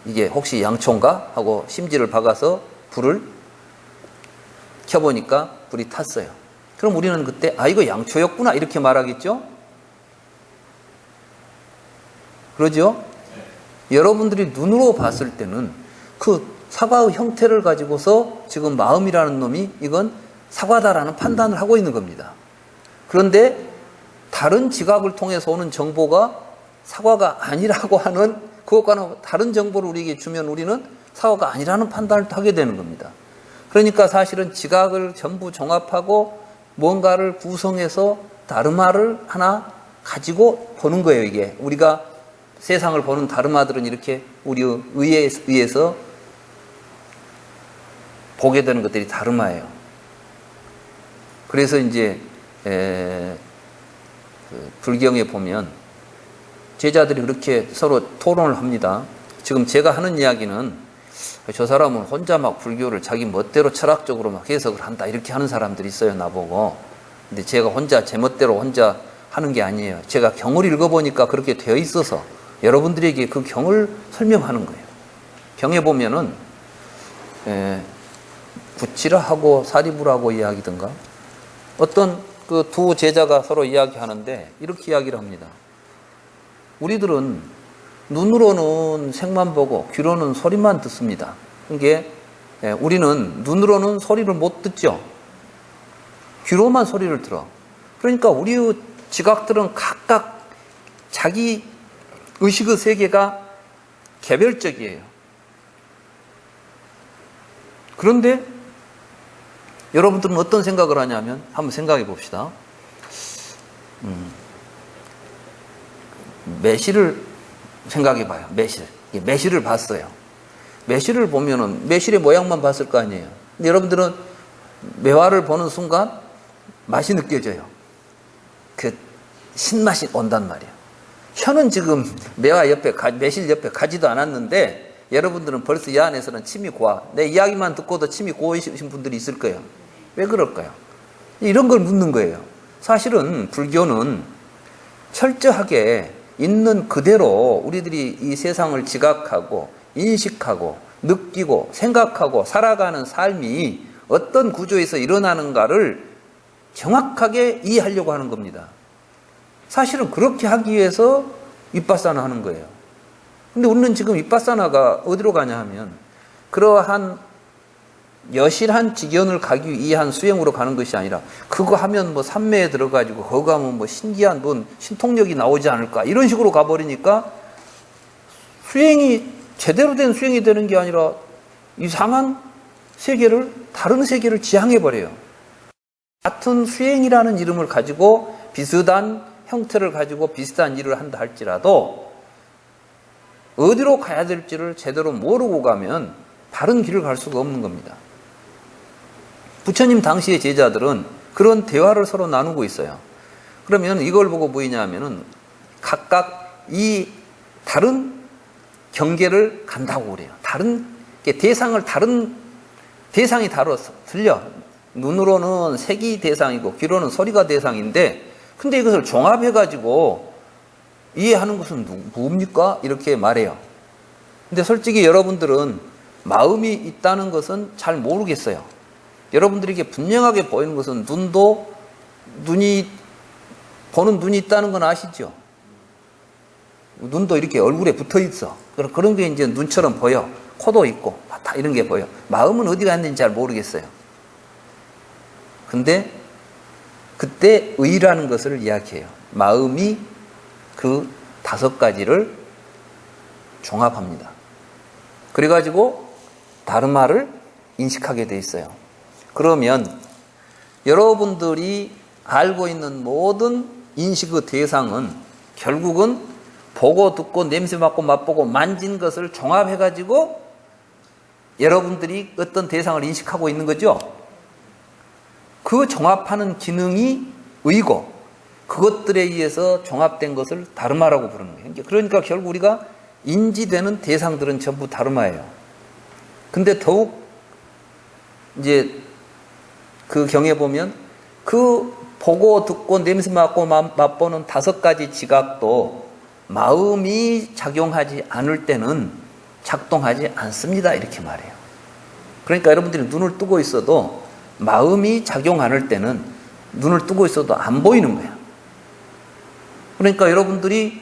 이게 혹시 양초인가? 하고 심지를 박아서 불을 켜보니까 불이 탔어요. 그럼 우리는 그때 이거 양초였구나 이렇게 말하겠죠? 그러죠? 여러분들이 눈으로 봤을 때는 그 사과의 형태를 가지고서 지금 마음이라는 놈이 이건 사과다라는 판단을 하고 있는 겁니다. 그런데 다른 지각을 통해서 오는 정보가 사과가 아니라고 하는 그것과는 다른 정보를 우리에게 주면 우리는 사과가 아니라는 판단을 하게 되는 겁니다. 그러니까 사실은 지각을 전부 종합하고 뭔가를 구성해서 다르마를 하나 가지고 보는 거예요. 이게 우리가 세상을 보는 다르마들은 이렇게 우리 의에 의해서 보게 되는 것들이 다르마예요. 그래서 이제 불경에 보면 제자들이 그렇게 서로 토론을 합니다. 지금 제가 하는 이야기는 저 사람은 혼자 막 불교를 자기 멋대로 철학적으로 막 해석을 한다 이렇게 하는 사람들이 있어요, 나보고. 근데 제가 혼자 제 멋대로 혼자 하는 게 아니에요. 제가 경을 읽어보니까 그렇게 되어 있어서 여러분들에게 그 경을 설명하는 거예요. 경에 보면은 부치라하고 사리부라고 이야기든가 어떤 그 두 제자가 서로 이야기하는데 이렇게 이야기를 합니다. 우리들은 눈으로는 색만 보고 귀로는 소리만 듣습니다. 이게 우리는 눈으로는 소리를 못 듣죠. 귀로만 소리를 들어. 그러니까 우리의 지각들은 각각 자기 의식의 세계가 개별적이에요. 그런데 여러분들은 어떤 생각을 하냐면 한번 생각해 봅시다. 매실을 생각해 봐요. 매실을 봤어요. 매실을 보면은 매실의 모양만 봤을 거 아니에요. 근데 여러분들은 매화를 보는 순간 맛이 느껴져요. 그 신맛이 온단 말이에요. 혀는 지금 매화 옆에 매실 옆에 가지도 않았는데 여러분들은 벌써 이 안에서는 침이 고와. 내 이야기만 듣고도 침이 고이신 분들이 있을 거예요. 왜 그럴까요? 이런 걸 묻는 거예요. 사실은 불교는 철저하게 있는 그대로 우리들이 이 세상을 지각하고 인식하고 느끼고 생각하고 살아가는 삶이 어떤 구조에서 일어나는가를 정확하게 이해하려고 하는 겁니다. 사실은 그렇게 하기 위해서 윗바사나 하는 거예요. 근데 우리는 지금 윗바사나가 어디로 가냐 하면 그러한 여실한 직연을 가기 위한 수행으로 가는 것이 아니라 그거 하면 뭐 삼매에 들어가지고 거기 가면 뭐 신기한 뭐 신통력이 나오지 않을까 이런 식으로 가버리니까 수행이 제대로 된 수행이 되는 게 아니라 이상한 세계를 다른 세계를 지향해버려요. 같은 수행이라는 이름을 가지고 비슷한 형태를 가지고 비슷한 일을 한다 할지라도 어디로 가야 될지를 제대로 모르고 가면 바른 길을 갈 수가 없는 겁니다. 부처님 당시의 제자들은 그런 대화를 서로 나누고 있어요. 그러면 이걸 보고 보이냐 하면은 각각 이 다른 경계를 간다고 그래요. 다른 대상이 틀려. 눈으로는 색이 대상이고 귀로는 소리가 대상인데 근데 이것을 종합해가지고 이해하는 것은 뭡니까? 이렇게 말해요. 근데 솔직히 여러분들은 마음이 있다는 것은 잘 모르겠어요. 여러분들에게 분명하게 보이는 것은 보는 눈이 있다는 건 아시죠? 눈도 이렇게 얼굴에 붙어 있어. 그런 게 이제 눈처럼 보여. 코도 있고, 다 이런 게 보여. 마음은 어디가 있는지 잘 모르겠어요. 근데 그때 의라는 것을 이야기해요. 마음이 그 5가지를 종합합니다. 그래가지고 다르마를 인식하게 돼 있어요. 그러면 여러분들이 알고 있는 모든 인식의 대상은 결국은 보고 듣고 냄새 맡고 맛보고 만진 것을 종합해가지고 여러분들이 어떤 대상을 인식하고 있는 거죠. 그 종합하는 기능이 의고 그것들에 의해서 종합된 것을 다르마라고 부르는 거예요. 그러니까 결국 우리가 인지되는 대상들은 전부 다르마예요. 근데 더욱 이제 그 경에 보면 그 보고 듣고 냄새 맡고 맛보는 5가지 지각도 마음이 작용하지 않을 때는 작동하지 않습니다. 이렇게 말해요. 그러니까 여러분들이 눈을 뜨고 있어도 마음이 작용 않을 때는 눈을 뜨고 있어도 안 보이는 거야. 그러니까 여러분들이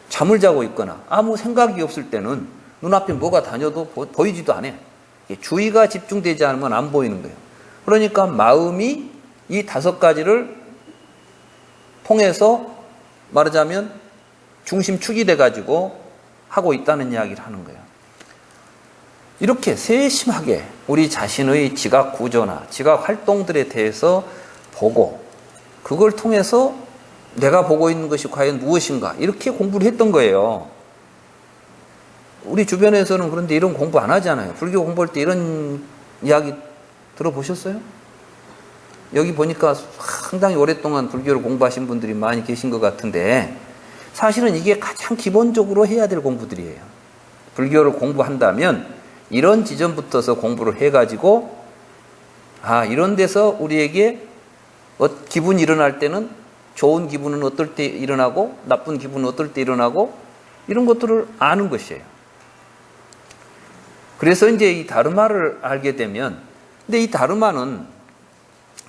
잠을 자고 있거나 아무 생각이 없을 때는 눈앞에 뭐가 다녀도 보이지도 않아요. 주의가 집중되지 않으면 안 보이는 거예요. 그러니까 마음이 이 5가지를 통해서 말하자면 중심축이 돼가지고 하고 있다는 이야기를 하는 거예요. 이렇게 세심하게 우리 자신의 지각 구조나 지각 활동들에 대해서 보고 그걸 통해서 내가 보고 있는 것이 과연 무엇인가 이렇게 공부를 했던 거예요. 우리 주변에서는 그런데 이런 공부 안 하잖아요. 불교 공부할 때 이런 이야기 들어보셨어요? 여기 보니까 상당히 오랫동안 불교를 공부하신 분들이 많이 계신 것 같은데 사실은 이게 가장 기본적으로 해야 될 공부들이에요. 불교를 공부한다면 이런 지점부터서 공부를 해가지고 이런 데서 우리에게 기분이 일어날 때는 좋은 기분은 어떨 때 일어나고 나쁜 기분은 어떨 때 일어나고 이런 것들을 아는 것이에요. 그래서 이제 이 다르마를 알게 되면 근데 이 다르마는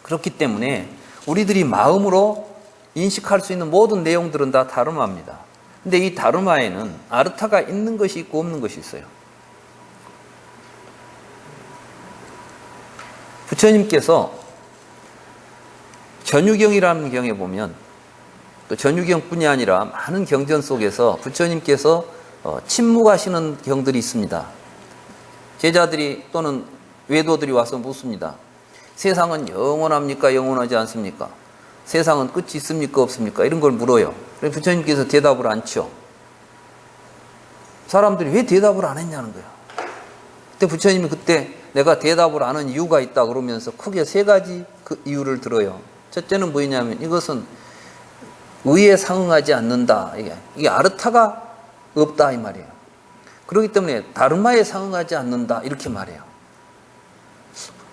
그렇기 때문에 우리들이 마음으로 인식할 수 있는 모든 내용들은 다 다르마입니다. 근데 이 다르마에는 아르타가 있는 것이 있고 없는 것이 있어요. 부처님께서 전유경이라는 경에 보면 또 전유경뿐이 아니라 많은 경전 속에서 부처님께서 침묵하시는 경들이 있습니다. 제자들이 또는 외도들이 와서 묻습니다. 세상은 영원합니까? 영원하지 않습니까? 세상은 끝이 있습니까? 없습니까? 이런 걸 물어요. 그래서 부처님께서 대답을 안 쳐. 사람들이 왜 대답을 안 했냐는 거야. 그때 부처님이 그때 내가 대답을 안 한 이유가 있다 그러면서 크게 세 가지 그 이유를 들어요. 첫째는 뭐냐면 이것은 의에 상응하지 않는다. 이게 아르타가 없다 이 말이에요. 그렇기 때문에 다르마에 상응하지 않는다 이렇게 말해요.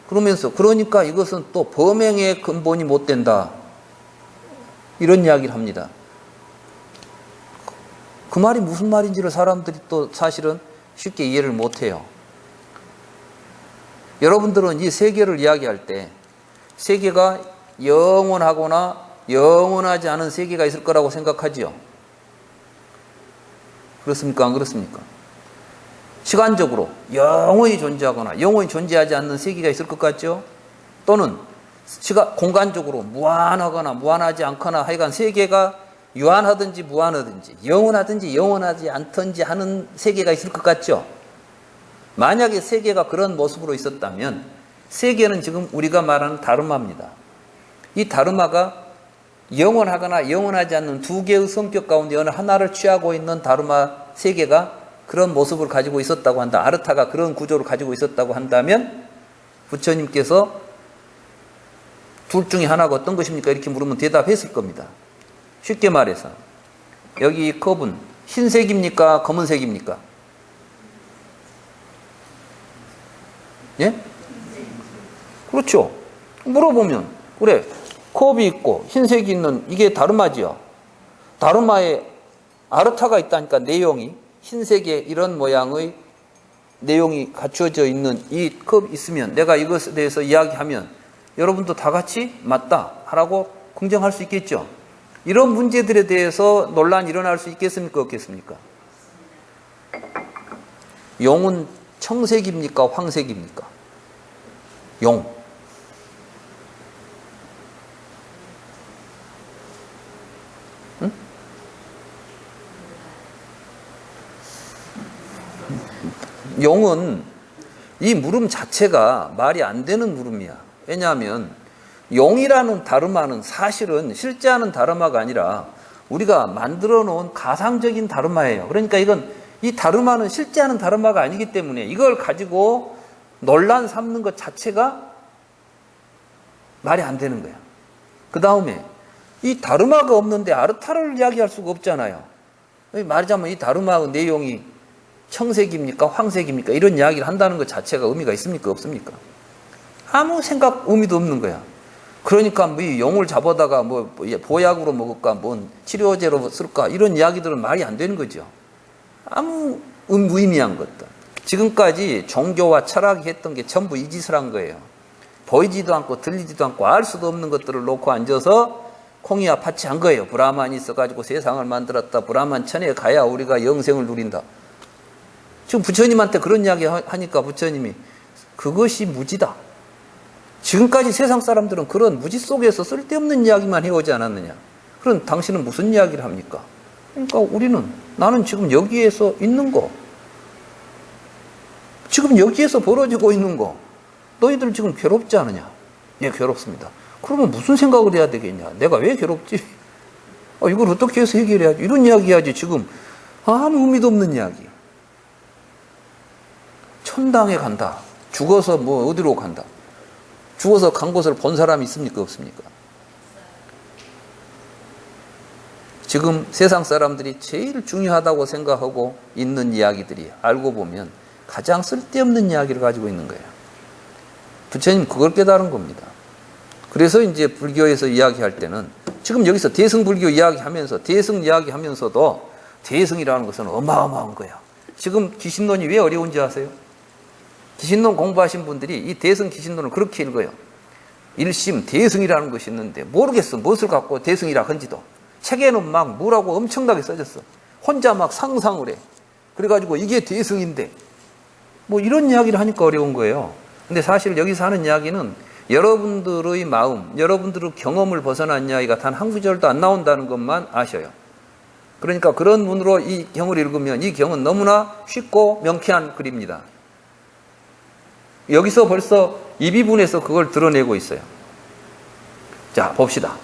그러면서 그러니까 이것은 또 범행의 근본이 못 된다. 이런 이야기를 합니다. 그 말이 무슨 말인지를 사람들이 또 사실은 쉽게 이해를 못해요. 여러분들은 이 세계를 이야기할 때 세계가 영원하거나 영원하지 않은 세계가 있을 거라고 생각하지요. 그렇습니까? 안 그렇습니까? 시간적으로 영원히 존재하거나 영원히 존재하지 않는 세계가 있을 것 같죠? 또는 공간적으로 무한하거나 무한하지 않거나 하여간 세계가 유한하든지 무한하든지 영원하든지 영원하지 않든지 하는 세계가 있을 것 같죠? 만약에 세계가 그런 모습으로 있었다면 세계는 지금 우리가 말하는 다르마입니다. 이 다르마가 영원하거나 영원하지 않는 두 개의 성격 가운데 어느 하나를 취하고 있는 다르마 세계가 그런 모습을 가지고 있었다고 한다. 아르타가 그런 구조를 가지고 있었다고 한다면 부처님께서 둘 중에 하나가 어떤 것입니까? 이렇게 물으면 대답했을 겁니다. 쉽게 말해서 여기 이 컵은 흰색입니까? 검은색입니까? 예? 그렇죠. 물어보면 그래 컵이 있고 흰색이 있는 이게 다르마지요. 다르마에 아르타가 있다니까 내용이 흰색의 이런 모양의 내용이 갖추어져 있는 이 컵이 있으면 내가 이것에 대해서 이야기하면 여러분도 다 같이 맞다 하라고 긍정할 수 있겠죠. 이런 문제들에 대해서 논란이 일어날 수 있겠습니까? 없겠습니까? 용은 청색입니까? 황색입니까? 용. 응? 용은 이 물음 자체가 말이 안 되는 물음이야. 왜냐하면 용이라는 다르마는 사실은 실제하는 다르마가 아니라 우리가 만들어 놓은 가상적인 다르마예요. 그러니까 이 다르마는 실제하는 다르마가 아니기 때문에 이걸 가지고 논란 삼는 것 자체가 말이 안 되는 거야. 그 다음에 이 다르마가 없는데 아르타를 이야기할 수가 없잖아요. 말하자면 이 다르마의 내용이 청색입니까? 황색입니까? 이런 이야기를 한다는 것 자체가 의미가 있습니까? 없습니까? 아무 생각, 의미도 없는 거야. 그러니까 뭐 이 용을 잡아다가 뭐 보약으로 먹을까, 뭔 치료제로 쓸까, 이런 이야기들은 말이 안 되는 거죠. 아무 무의미한 것들. 지금까지 종교와 철학이 했던 게 전부 이 짓을 한 거예요. 보이지도 않고 들리지도 않고 알 수도 없는 것들을 놓고 앉아서 콩이와 팥이 한 거예요. 브라만이 있어가지고 세상을 만들었다. 브라만 천에 가야 우리가 영생을 누린다. 지금 부처님한테 그런 이야기 하니까 부처님이 그것이 무지다. 지금까지 세상 사람들은 그런 무지 속에서 쓸데없는 이야기만 해오지 않았느냐. 그럼 당신은 무슨 이야기를 합니까? 그러니까 나는 지금 여기에서 있는 거, 지금 여기에서 벌어지고 있는 거, 너희들 지금 괴롭지 않느냐? 예, 괴롭습니다. 그러면 무슨 생각을 해야 되겠냐? 내가 왜 괴롭지? 이걸 어떻게 해서 해결해야지? 이런 이야기 해야지. 지금 아무 의미도 없는 이야기. 천당에 간다. 죽어서 뭐 어디로 간다. 죽어서 간 곳을 본 사람이 있습니까? 없습니까? 지금 세상 사람들이 제일 중요하다고 생각하고 있는 이야기들이 알고 보면 가장 쓸데없는 이야기를 가지고 있는 거예요. 부처님 그걸 깨달은 겁니다. 그래서 이제 불교에서 이야기할 때는 지금 여기서 대승불교 이야기하면서 대승 이야기하면서도 대승이라는 것은 어마어마한 거야. 지금 기신론이 왜 어려운지 아세요? 기신론 공부하신 분들이 이 대승 기신론을 그렇게 읽어요. 일심 대승이라는 것이 있는데 모르겠어. 무엇을 갖고 대승이라 한지도. 책에는 막 뭐라고 엄청나게 써졌어. 혼자 막 상상을 해. 그래가지고 이게 대승인데 뭐 이런 이야기를 하니까 어려운 거예요. 근데 사실 여기서 하는 이야기는 여러분들의 마음, 여러분들의 경험을 벗어난 이야기가 단 한 구절도 안 나온다는 것만 아셔요. 그러니까 그런 문으로 이 경을 읽으면 이 경은 너무나 쉽고 명쾌한 글입니다. 여기서 벌써 이 비분에서 그걸 드러내고 있어요. 자, 봅시다.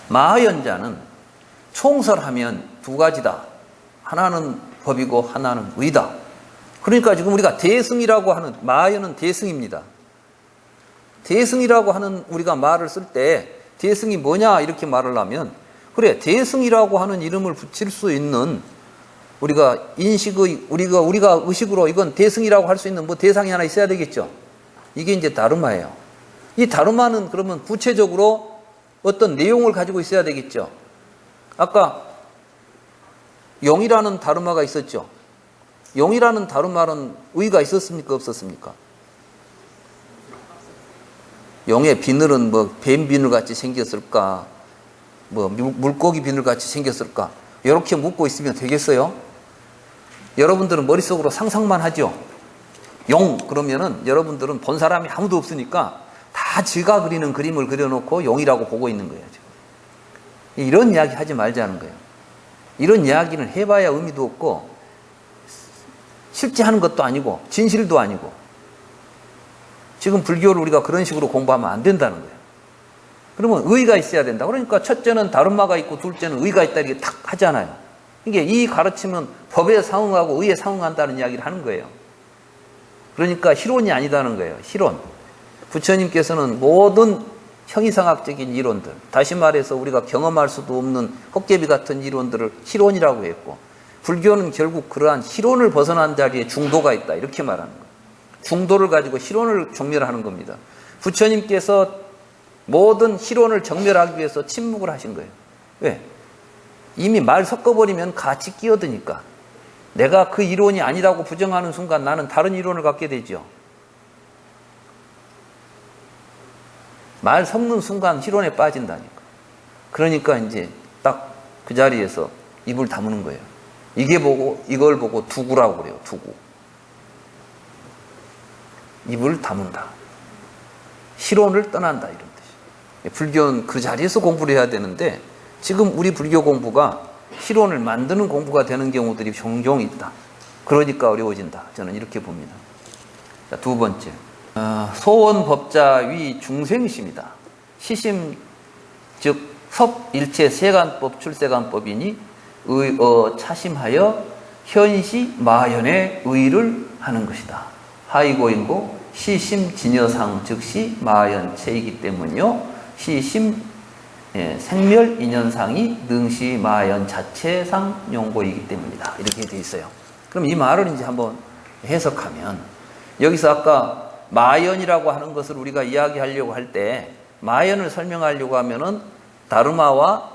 마하연자는 총설하면 두 가지다. 하나는 법이고 하나는 의다. 그러니까 지금 우리가 대승이라고 하는, 마하연은 대승입니다. 대승이라고 하는 우리가 말을 쓸 때 대승이 뭐냐 이렇게 말을 하면 그래, 대승이라고 하는 이름을 붙일 수 있는 우리가 인식의, 우리가 의식으로 이건 대승이라고 할 수 있는 뭐 대상이 하나 있어야 되겠죠. 이게 이제 다르마예요. 이 다르마는 그러면 구체적으로 어떤 내용을 가지고 있어야 되겠죠. 아까 용이라는 다르마가 있었죠. 용이라는 다르마는 의가 있었습니까? 없었습니까? 용의 비늘은 뭐 뱀 비늘 같이 생겼을까? 뭐 물고기 비늘 같이 생겼을까? 이렇게 묻고 있으면 되겠어요? 여러분들은 머릿속으로 상상만 하죠. 용 그러면은 여러분들은 본 사람이 아무도 없으니까 다 지가 그리는 그림을 그려놓고 용이라고 보고 있는 거예요. 지금. 이런 이야기 하지 말자는 거예요. 이런 이야기는 해봐야 의미도 없고 실제 하는 것도 아니고 진실도 아니고 지금 불교를 우리가 그런 식으로 공부하면 안 된다는 거예요. 그러면 의가 있어야 된다. 그러니까 첫째는 다른마가 있고 둘째는 의가 있다 이렇게 탁 하잖아요. 이게 이 가르침은 법에 상응하고 의에 상응한다는 이야기를 하는 거예요. 그러니까 실론이 아니다는 거예요. 실론. 부처님께서는 모든 형이상학적인 이론들, 다시 말해서 우리가 경험할 수도 없는 헛개비 같은 이론들을 실론이라고 했고 불교는 결국 그러한 실론을 벗어난 자리에 중도가 있다 이렇게 말하는 거예요. 중도를 가지고 실론을 정멸하는 겁니다. 부처님께서 모든 실론을 정멸하기 위해서 침묵을 하신 거예요. 왜? 이미 말 섞어버리면 같이 끼어드니까. 내가 그 이론이 아니라고 부정하는 순간 나는 다른 이론을 갖게 되죠. 말 섞는 순간 실론에 빠진다니까. 그러니까 이제 딱 그 자리에서 입을 다무는 거예요. 이걸 보고 두구라고 그래요. 두구. 입을 다문다. 실론을 떠난다 이런 뜻이에요. 불교는 그 자리에서 공부를 해야 되는데 지금 우리 불교 공부가 실론을 만드는 공부가 되는 경우들이 종종 있다. 그러니까 어려워진다. 저는 이렇게 봅니다. 자, 두 번째. 소원법자 위 중생심이다. 시심 즉 섭일체 세간법 출세간법이니 차심하여 현시 마연의 의를 하는 것이다. 하이고인고 시심 진여상 즉시 마연체이기 때문요. 시심 생멸 인연상이 능시 마연 자체상 용고이기 때문이다. 이렇게 되어 있어요. 그럼 이 말을 이제 한번 해석하면 여기서 아까 마연이라고 하는 것을 우리가 이야기하려고 할 때 마연을 설명하려고 하면은 다르마와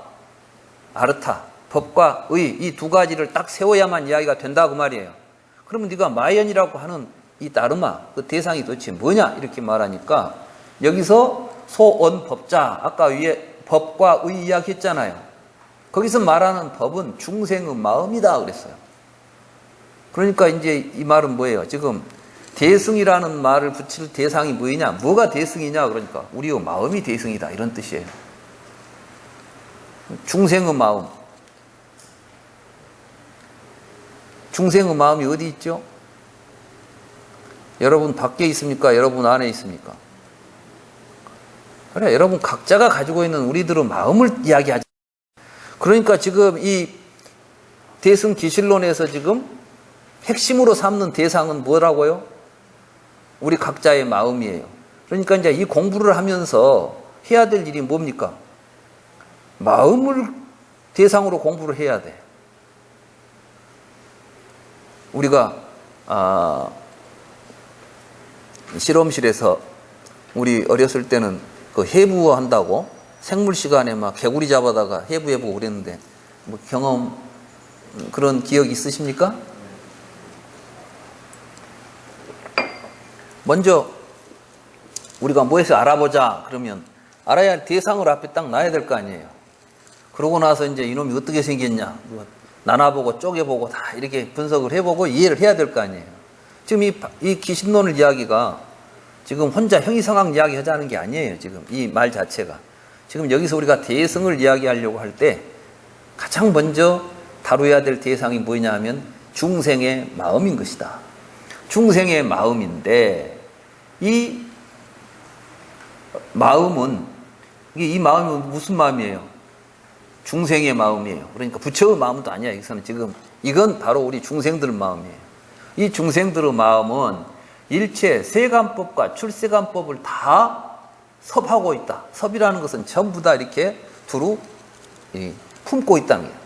아르타, 법과 의 이 두 가지를 딱 세워야만 이야기가 된다 그 말이에요. 그러면 네가 마연이라고 하는 이 다르마 그 대상이 도대체 뭐냐 이렇게 말하니까 여기서 소원법자 아까 위에 법과 의 이야기 했잖아요. 거기서 말하는 법은 중생의 마음이다 그랬어요. 그러니까 이제 이 말은 뭐예요? 지금 대승이라는 말을 붙일 대상이 뭐냐? 뭐가 대승이냐? 그러니까 우리의 마음이 대승이다 이런 뜻이에요. 중생의 마음. 중생의 마음이 어디 있죠? 여러분 밖에 있습니까? 여러분 안에 있습니까? 그래, 여러분 각자가 가지고 있는 우리들의 마음을 이야기하지. 그러니까 지금 이 대승 기실론에서 지금 핵심으로 삼는 대상은 뭐라고요? 우리 각자의 마음이에요. 그러니까 이제 이 공부를 하면서 해야 될 일이 뭡니까? 마음을 대상으로 공부를 해야 돼. 우리가 실험실에서 우리 어렸을 때는 그 해부 한다고 생물 시간에 막 개구리 잡아다가 해부해보고 그랬는데 뭐 경험 그런 기억 있으십니까? 먼저 우리가 뭐해서 알아보자 그러면 알아야 할 대상을 앞에 딱 놔야 될 거 아니에요. 그러고 나서 이제 이놈이 어떻게 생겼냐 나눠보고 쪼개보고 다 이렇게 분석을 해보고 이해를 해야 될 거 아니에요. 지금 이 기신론을 이야기가 지금 혼자 형이상학 이야기 하자는 게 아니에요. 지금 이 말 자체가 지금 여기서 우리가 대승을 이야기하려고 할 때 가장 먼저 다루어야 될 대상이 뭐냐 하면 중생의 마음인 것이다. 중생의 마음인데 이 마음은 이 마음이 무슨 마음이에요? 중생의 마음이에요. 그러니까 부처의 마음도 아니야. 여기서는 지금 이건 바로 우리 중생들 마음이에요. 이 중생들의 마음은 일체 세간법과 출세간법을 다 섭하고 있다. 섭이라는 것은 전부 다 이렇게 두루 품고 있다는 거예요.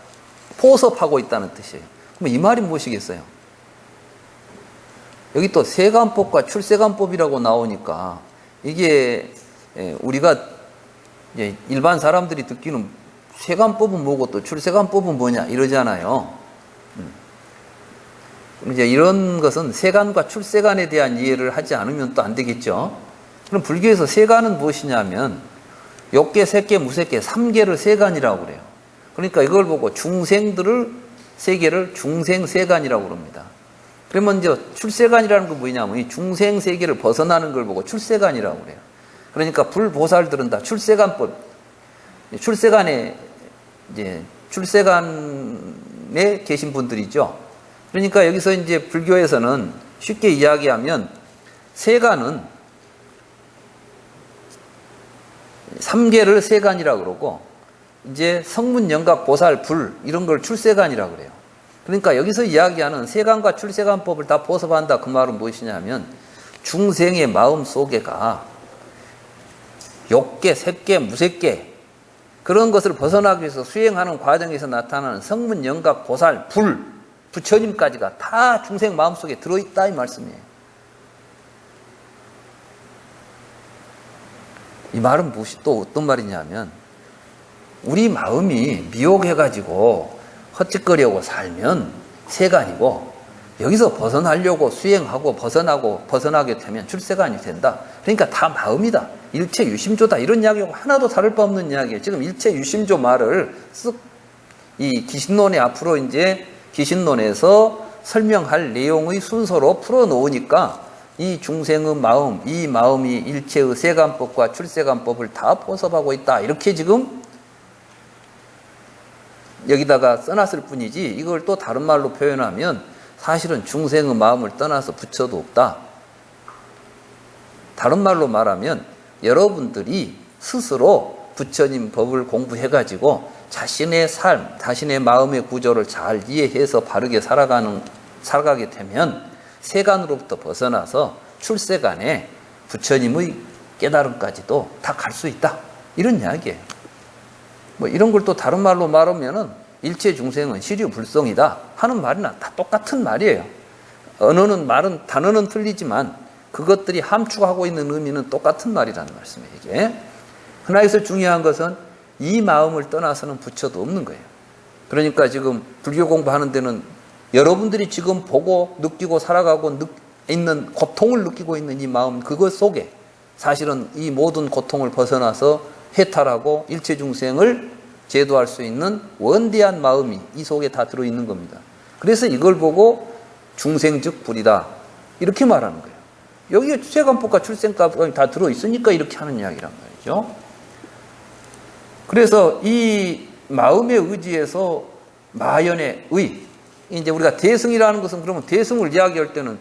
포섭하고 있다는 뜻이에요. 그럼 이 말이 무엇이겠어요? 여기 또 세간법과 출세간법이라고 나오니까 이게 우리가 이제 일반 사람들이 듣기는 세간법은 뭐고 또 출세간법은 뭐냐 이러잖아요. 이제 이런 것은 세간과 출세간에 대한 이해를 하지 않으면 또 안 되겠죠. 그럼 불교에서 세간은 무엇이냐면 욕계, 색계, 무색계, 삼계를 세간이라고 그래요. 그러니까 이걸 보고 중생들을 세계를 중생세간이라고 그럽니다. 그러면 이제 출세간이라는 건 뭐냐면 이 중생세계를 벗어나는 걸 보고 출세간이라고 그래요. 그러니까 불보살들은 다 출세간법, 출세간에 계신 분들이죠. 그러니까 여기서 이제 불교에서는 쉽게 이야기하면 세간은 삼계를 세간이라고 그러고 이제 성문, 영각, 보살, 불 이런 걸 출세간이라고 그래요. 그러니까 여기서 이야기하는 세간과 출세간법을 다 포섭한다. 그 말은 무엇이냐면 중생의 마음 속에가 욕계, 색계, 무색계 그런 것을 벗어나기 위해서 수행하는 과정에서 나타나는 성문, 영각, 보살, 불, 부처님까지가 다 중생 마음속에 들어있다 이 말씀이에요. 이 말은 무엇이 또 어떤 말이냐면 우리 마음이 미혹해가지고 헛짓거리하고 살면 세간이고 여기서 벗어나려고 수행하고 벗어나게 되면 출세간이 된다. 그러니까 다 마음이다. 일체 유심조다. 이런 이야기하고 하나도 다를 바 없는 이야기예요. 지금 일체 유심조 말을 쓱 이 기신론에 앞으로 이제 기신론에서 설명할 내용의 순서로 풀어놓으니까 이 중생의 마음, 이 마음이 일체의 세간법과 출세간법을 다 포섭하고 있다. 이렇게 지금 여기다가 써놨을 뿐이지 이걸 또 다른 말로 표현하면 사실은 중생의 마음을 떠나서 부처도 없다. 다른 말로 말하면 여러분들이 스스로 부처님 법을 공부해가지고 자신의 삶, 자신의 마음의 구조를 잘 이해해서 바르게 살아가게 되면 세간으로부터 벗어나서 출세간에 부처님의 깨달음까지도 다 갈 수 있다. 이런 이야기예요. 뭐 이런 걸 또 다른 말로 말하면은 일체 중생은 시류불성이다 하는 말이나 다 똑같은 말이에요. 단어는 틀리지만 그것들이 함축하고 있는 의미는 똑같은 말이라는 말씀이에요. 이게. 그러나 여기서 중요한 것은 이 마음을 떠나서는 부처도 없는 거예요. 그러니까 지금 불교 공부하는 데는 여러분들이 지금 보고 느끼고 살아가고 있는 고통을 느끼고 있는 이 마음 그것 속에 사실은 이 모든 고통을 벗어나서 해탈하고 일체 중생을 제도할 수 있는 원대한 마음이 이 속에 다 들어있는 겁니다. 그래서 이걸 보고 중생 즉 불이다 이렇게 말하는 거예요. 여기에 세간법과 출생값이 다 들어있으니까 이렇게 하는 이야기란 말이죠. 그래서 이 마음의 의지에서 마연의 의, 이제 우리가 대승이라는 것은 그러면 대승을 이야기할 때는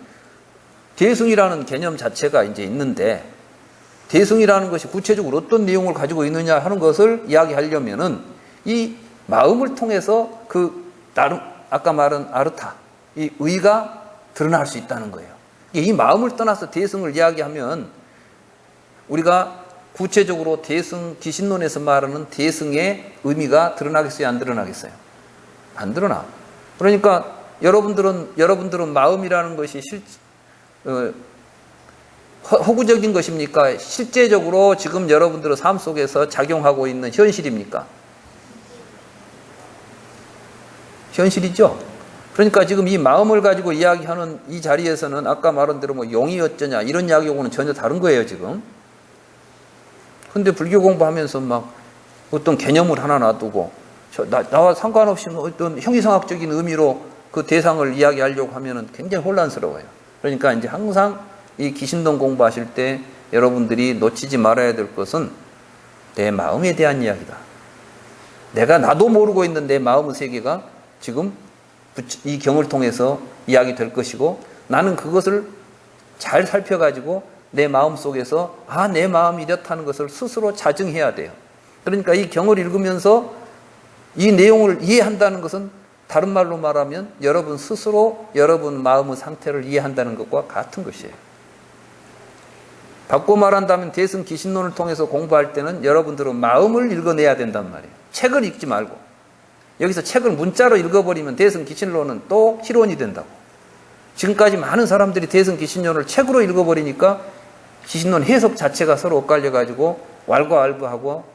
대승이라는 개념 자체가 이제 있는데 대승이라는 것이 구체적으로 어떤 내용을 가지고 있느냐 하는 것을 이야기하려면은 이 마음을 통해서 그 나름 아까 말한 아르타, 이 의가 드러날 수 있다는 거예요. 이 마음을 떠나서 대승을 이야기하면 우리가 구체적으로 대승 기신론에서 말하는 대승의 의미가 드러나겠어요, 안 드러나겠어요? 안 드러나. 그러니까 여러분들은 마음이라는 것이 허구적인 것입니까? 실제적으로 지금 여러분들의 삶 속에서 작용하고 있는 현실입니까? 현실이죠. 그러니까 지금 이 마음을 가지고 이야기하는 이 자리에서는 아까 말한 대로 뭐 용이 어쩌냐 이런 이야기하고는 전혀 다른 거예요, 지금. 근데 불교 공부하면서 막 어떤 개념을 하나 놔두고 나와 상관없이 뭐 어떤 형이상학적인 의미로 그 대상을 이야기하려고 하면은 굉장히 혼란스러워요. 그러니까 이제 항상 이 기신론 공부하실 때 여러분들이 놓치지 말아야 될 것은 내 마음에 대한 이야기다. 나도 모르고 있는 내 마음의 세계가 지금 이 경을 통해서 이야기될 것이고 나는 그것을 잘 살펴가지고 내 마음 속에서 내 마음이 이렇다는 것을 스스로 자증해야 돼요. 그러니까 이 경을 읽으면서 이 내용을 이해한다는 것은 다른 말로 말하면 여러분 스스로 여러분 마음의 상태를 이해한다는 것과 같은 것이에요. 바꿔 말한다면 대승 기신론을 통해서 공부할 때는 여러분들은 마음을 읽어내야 된단 말이에요. 책을 읽지 말고. 여기서 책을 문자로 읽어버리면 대승 기신론은 또 희론이 된다고. 지금까지 많은 사람들이 대승 기신론을 책으로 읽어버리니까 기신론 해석 자체가 서로 엇갈려가지고 왈가왈부하고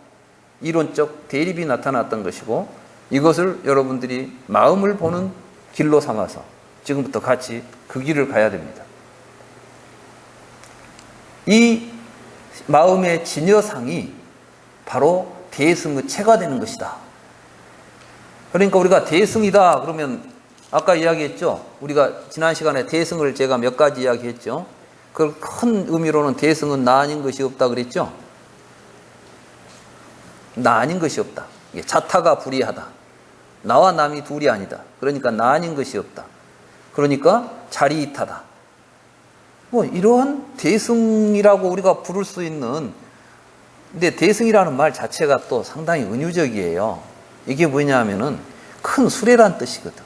이론적 대립이 나타났던 것이고 이것을 여러분들이 마음을 보는 길로 삼아서 지금부터 같이 그 길을 가야 됩니다. 이 마음의 진여상이 바로 대승의 체가 되는 것이다. 그러니까 우리가 대승이다 그러면 아까 이야기했죠. 우리가 지난 시간에 대승을 제가 몇 가지 이야기했죠. 그 큰 의미로는 대승은 나 아닌 것이 없다 그랬죠. 나 아닌 것이 없다. 자타가 불이하다. 나와 남이 둘이 아니다. 그러니까 나 아닌 것이 없다. 그러니까 자리이타다. 뭐 이러한 대승이라고 우리가 부를 수 있는, 근데 대승이라는 말 자체가 또 상당히 은유적이에요. 이게 뭐냐면은 큰 수레란 뜻이거든.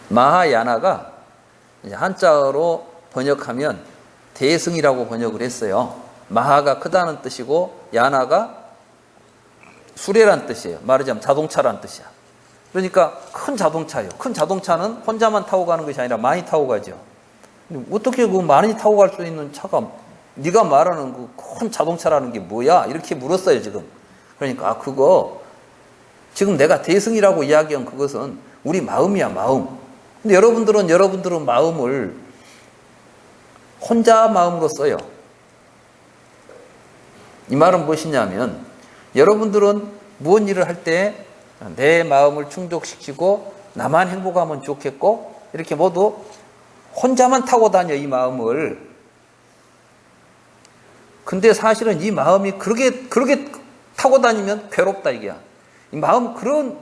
마하야나가 한자어로 번역하면 대승이라고 번역을 했어요. 마하가 크다는 뜻이고 야나가 수레란 뜻이에요. 말하자면 자동차란 뜻이야. 그러니까 큰 자동차예요. 큰 자동차는 혼자만 타고 가는 것이 아니라 많이 타고 가죠. 어떻게 그 많이 타고 갈 수 있는 차가 네가 말하는 그 큰 자동차라는 게 뭐야? 이렇게 물었어요, 지금. 그러니까 그거 지금 내가 대승이라고 이야기한 그것은 우리 마음이야, 마음. 근데 여러분들은 마음을 혼자 마음으로 써요. 이 말은 무엇이냐면 여러분들은 무슨 일을 할 때 내 마음을 충족시키고 나만 행복하면 좋겠고 이렇게 모두 혼자만 타고 다녀, 이 마음을. 근데 사실은 이 마음이 그렇게 타고 다니면 괴롭다, 이게야. 이 마음,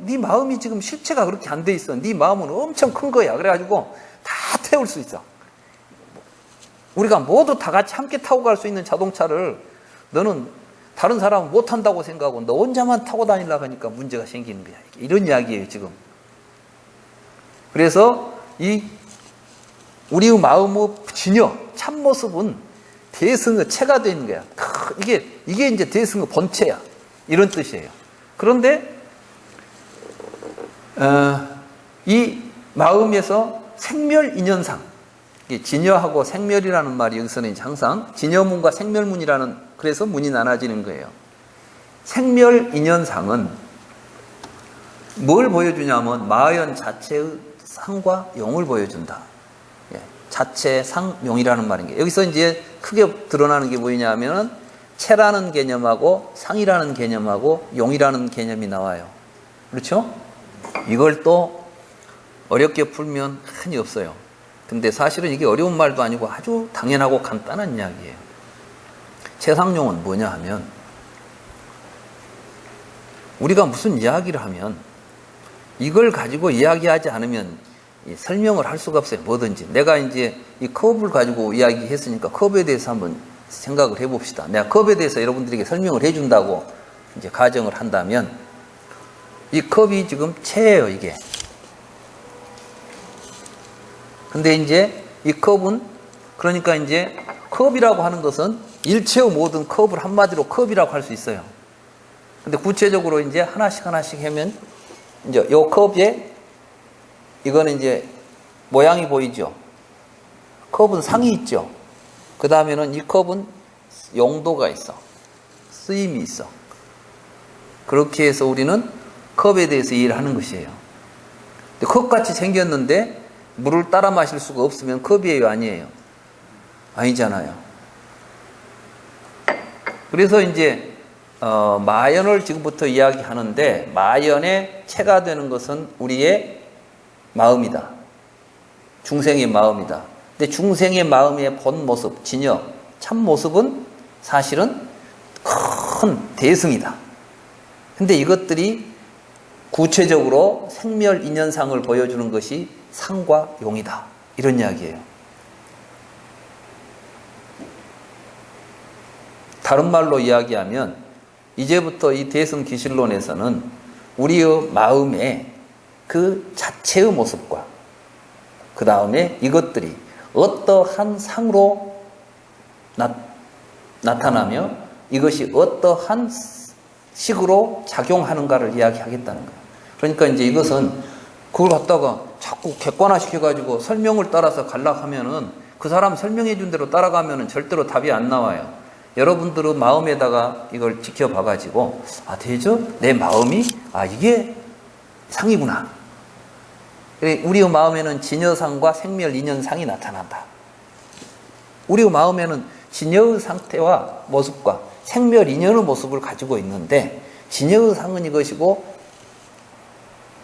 네 마음이 지금 실체가 그렇게 안 돼 있어. 네 마음은 엄청 큰 거야. 그래가지고 다 태울 수 있어. 우리가 모두 다 같이 함께 타고 갈 수 있는 자동차를 너는 다른 사람은 못 탄다고 생각하고 너 혼자만 타고 다니려고 하니까 문제가 생기는 거야. 이런 이야기예요, 지금. 그래서 우리의 마음의 진여, 참모습은 대승의 체가 되는 거야. 이게 이제 대승의 본체야. 이런 뜻이에요. 그런데 이 마음에서 생멸인연상, 진여하고 생멸이라는 말이 여기서는 항상 진여문과 생멸문이라는, 그래서 문이 나눠지는 거예요. 생멸인연상은 뭘 보여주냐면 마연 자체의 상과 용을 보여준다. 자체, 상, 용이라는 말인 게 여기서 이제 크게 드러나는 게 뭐냐면은 체라는 개념하고 상이라는 개념하고 용이라는 개념이 나와요. 그렇죠? 이걸 또 어렵게 풀면 한이 없어요. 근데 사실은 이게 어려운 말도 아니고 아주 당연하고 간단한 이야기예요. 체상용은 뭐냐 하면 우리가 무슨 이야기를 하면 이걸 가지고 이야기하지 않으면 설명을 할 수가 없어요. 뭐든지. 내가 이제 이 컵을 가지고 이야기했으니까 컵에 대해서 한번 생각을 해봅시다. 내가 컵에 대해서 여러분들에게 설명을 해준다고 이제 가정을 한다면 이 컵이 지금 체예요, 이게. 근데 이제 이 컵은, 그러니까 이제 컵이라고 하는 것은 일체의 모든 컵을 한마디로 컵이라고 할 수 있어요. 근데 구체적으로 이제 하나씩 하면 이제 요 컵에 이거는 이제 모양이 보이죠. 컵은 상이 있죠. 그 다음에는 이 컵은 용도가 있어. 쓰임이 있어. 그렇게 해서 우리는 컵에 대해서 이해를 하는 것이에요. 근데 컵같이 생겼는데 물을 따라 마실 수가 없으면 컵이에요, 아니에요? 아니잖아요. 그래서 이제 마연을 지금부터 이야기하는데, 마연의 체가 되는 것은 우리의 마음이다. 중생의 마음이다. 근데 중생의 마음의 본 모습, 진여, 참 모습은 사실은 큰 대승이다. 근데 이것들이 구체적으로 생멸인연상을 보여주는 것이 상과 용이다. 이런 이야기예요. 다른 말로 이야기하면 이제부터 이 대승기실론에서는 우리의 마음의 그 자체의 모습과 그 다음에 이것들이 어떠한 상으로 나타나며 이것이 어떠한 식으로 작용하는가를 이야기하겠다는 거예요. 그러니까 이제 이것은 그걸 갖다가 자꾸 객관화시켜가지고 설명을 따라서 가려하면은 그 사람 설명해 준 대로 따라가면은 절대로 답이 안 나와요. 여러분들은 마음에다가 이걸 지켜봐가지고, 아, 대저 내 마음이, 아, 이게 상이구나. 우리의 마음에는 진여상과 생멸인연상이 나타난다. 우리의 마음에는 진여의 상태와 모습과 생멸인연의 모습을 가지고 있는데, 진여의 상은 이것이고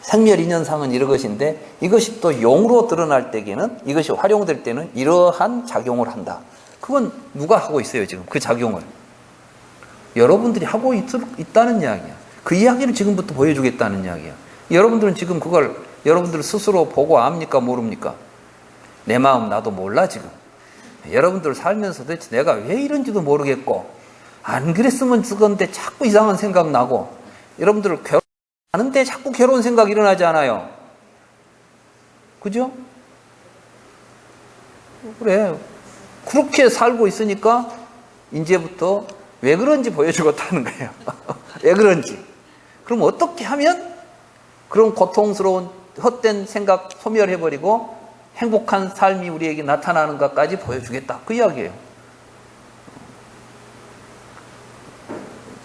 생멸인연상은 이런 것인데, 이것이 또 용으로 드러날 때에는, 이것이 활용될 때는 이러한 작용을 한다. 그건 누가 하고 있어요, 지금 그 작용을? 여러분들이 하고 있다는 이야기야. 그 이야기를 지금부터 보여주겠다는 이야기야. 여러분들은 지금 그걸 여러분들 스스로 보고 압니까, 모릅니까? 내 마음 나도 몰라, 지금. 여러분들 살면서 도대체 내가 왜 이런지도 모르겠고, 안 그랬으면 죽었는데 자꾸 이상한 생각 나고, 여러분들 결혼하는데 자꾸 괴로운 생각 일어나지 않아요? 그죠? 그래. 그렇게 살고 있으니까 이제부터 왜 그런지 보여주겠다는 거예요. 왜 그런지. 그럼 어떻게 하면 그런 고통스러운 헛된 생각 소멸해버리고 행복한 삶이 우리에게 나타나는가까지 보여주겠다. 그 이야기예요.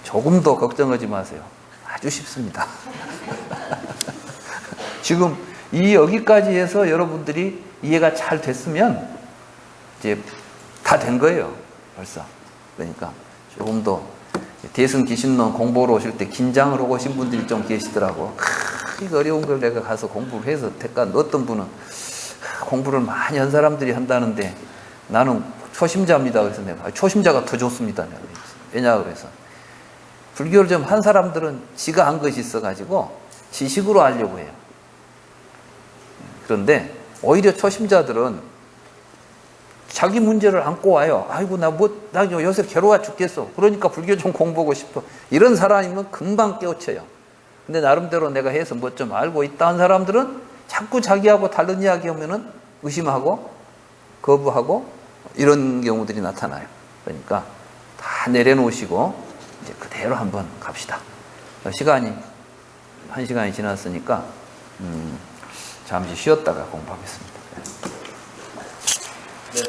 조금 더 걱정하지 마세요. 아주 쉽습니다. 지금 여기까지 해서 여러분들이 이해가 잘 됐으면 이제 다 된 거예요, 벌써. 그러니까 조금 더 대승기신론 공부하러 오실 때 긴장을 하고 오신 분들이 좀 계시더라고. 이거 어려운 걸 내가 가서 공부를 해서 택한, 어떤 분은 공부를 많이 한 사람들이 한다는데 나는 초심자입니다. 그래서 내가 초심자가 더 좋습니다. 내가 왜냐 그래서 불교를 좀 한 사람들은 지가 한 것이 있어가지고 지식으로 하려고 해요. 그런데 오히려 초심자들은 자기 문제를 안고 와요. 아이고, 나 요새 괴로워 죽겠어. 그러니까 불교 좀 공부하고 싶어. 이런 사람이면 금방 깨우쳐요. 근데 나름대로 내가 해서 뭐 좀 알고 있다 한 사람들은 자꾸 자기하고 다른 이야기 하면은 의심하고 거부하고 이런 경우들이 나타나요. 그러니까 다 내려놓으시고 이제 그대로 한번 갑시다. 시간이 1시간이 지났으니까 잠시 쉬었다가 공부하겠습니다. 네.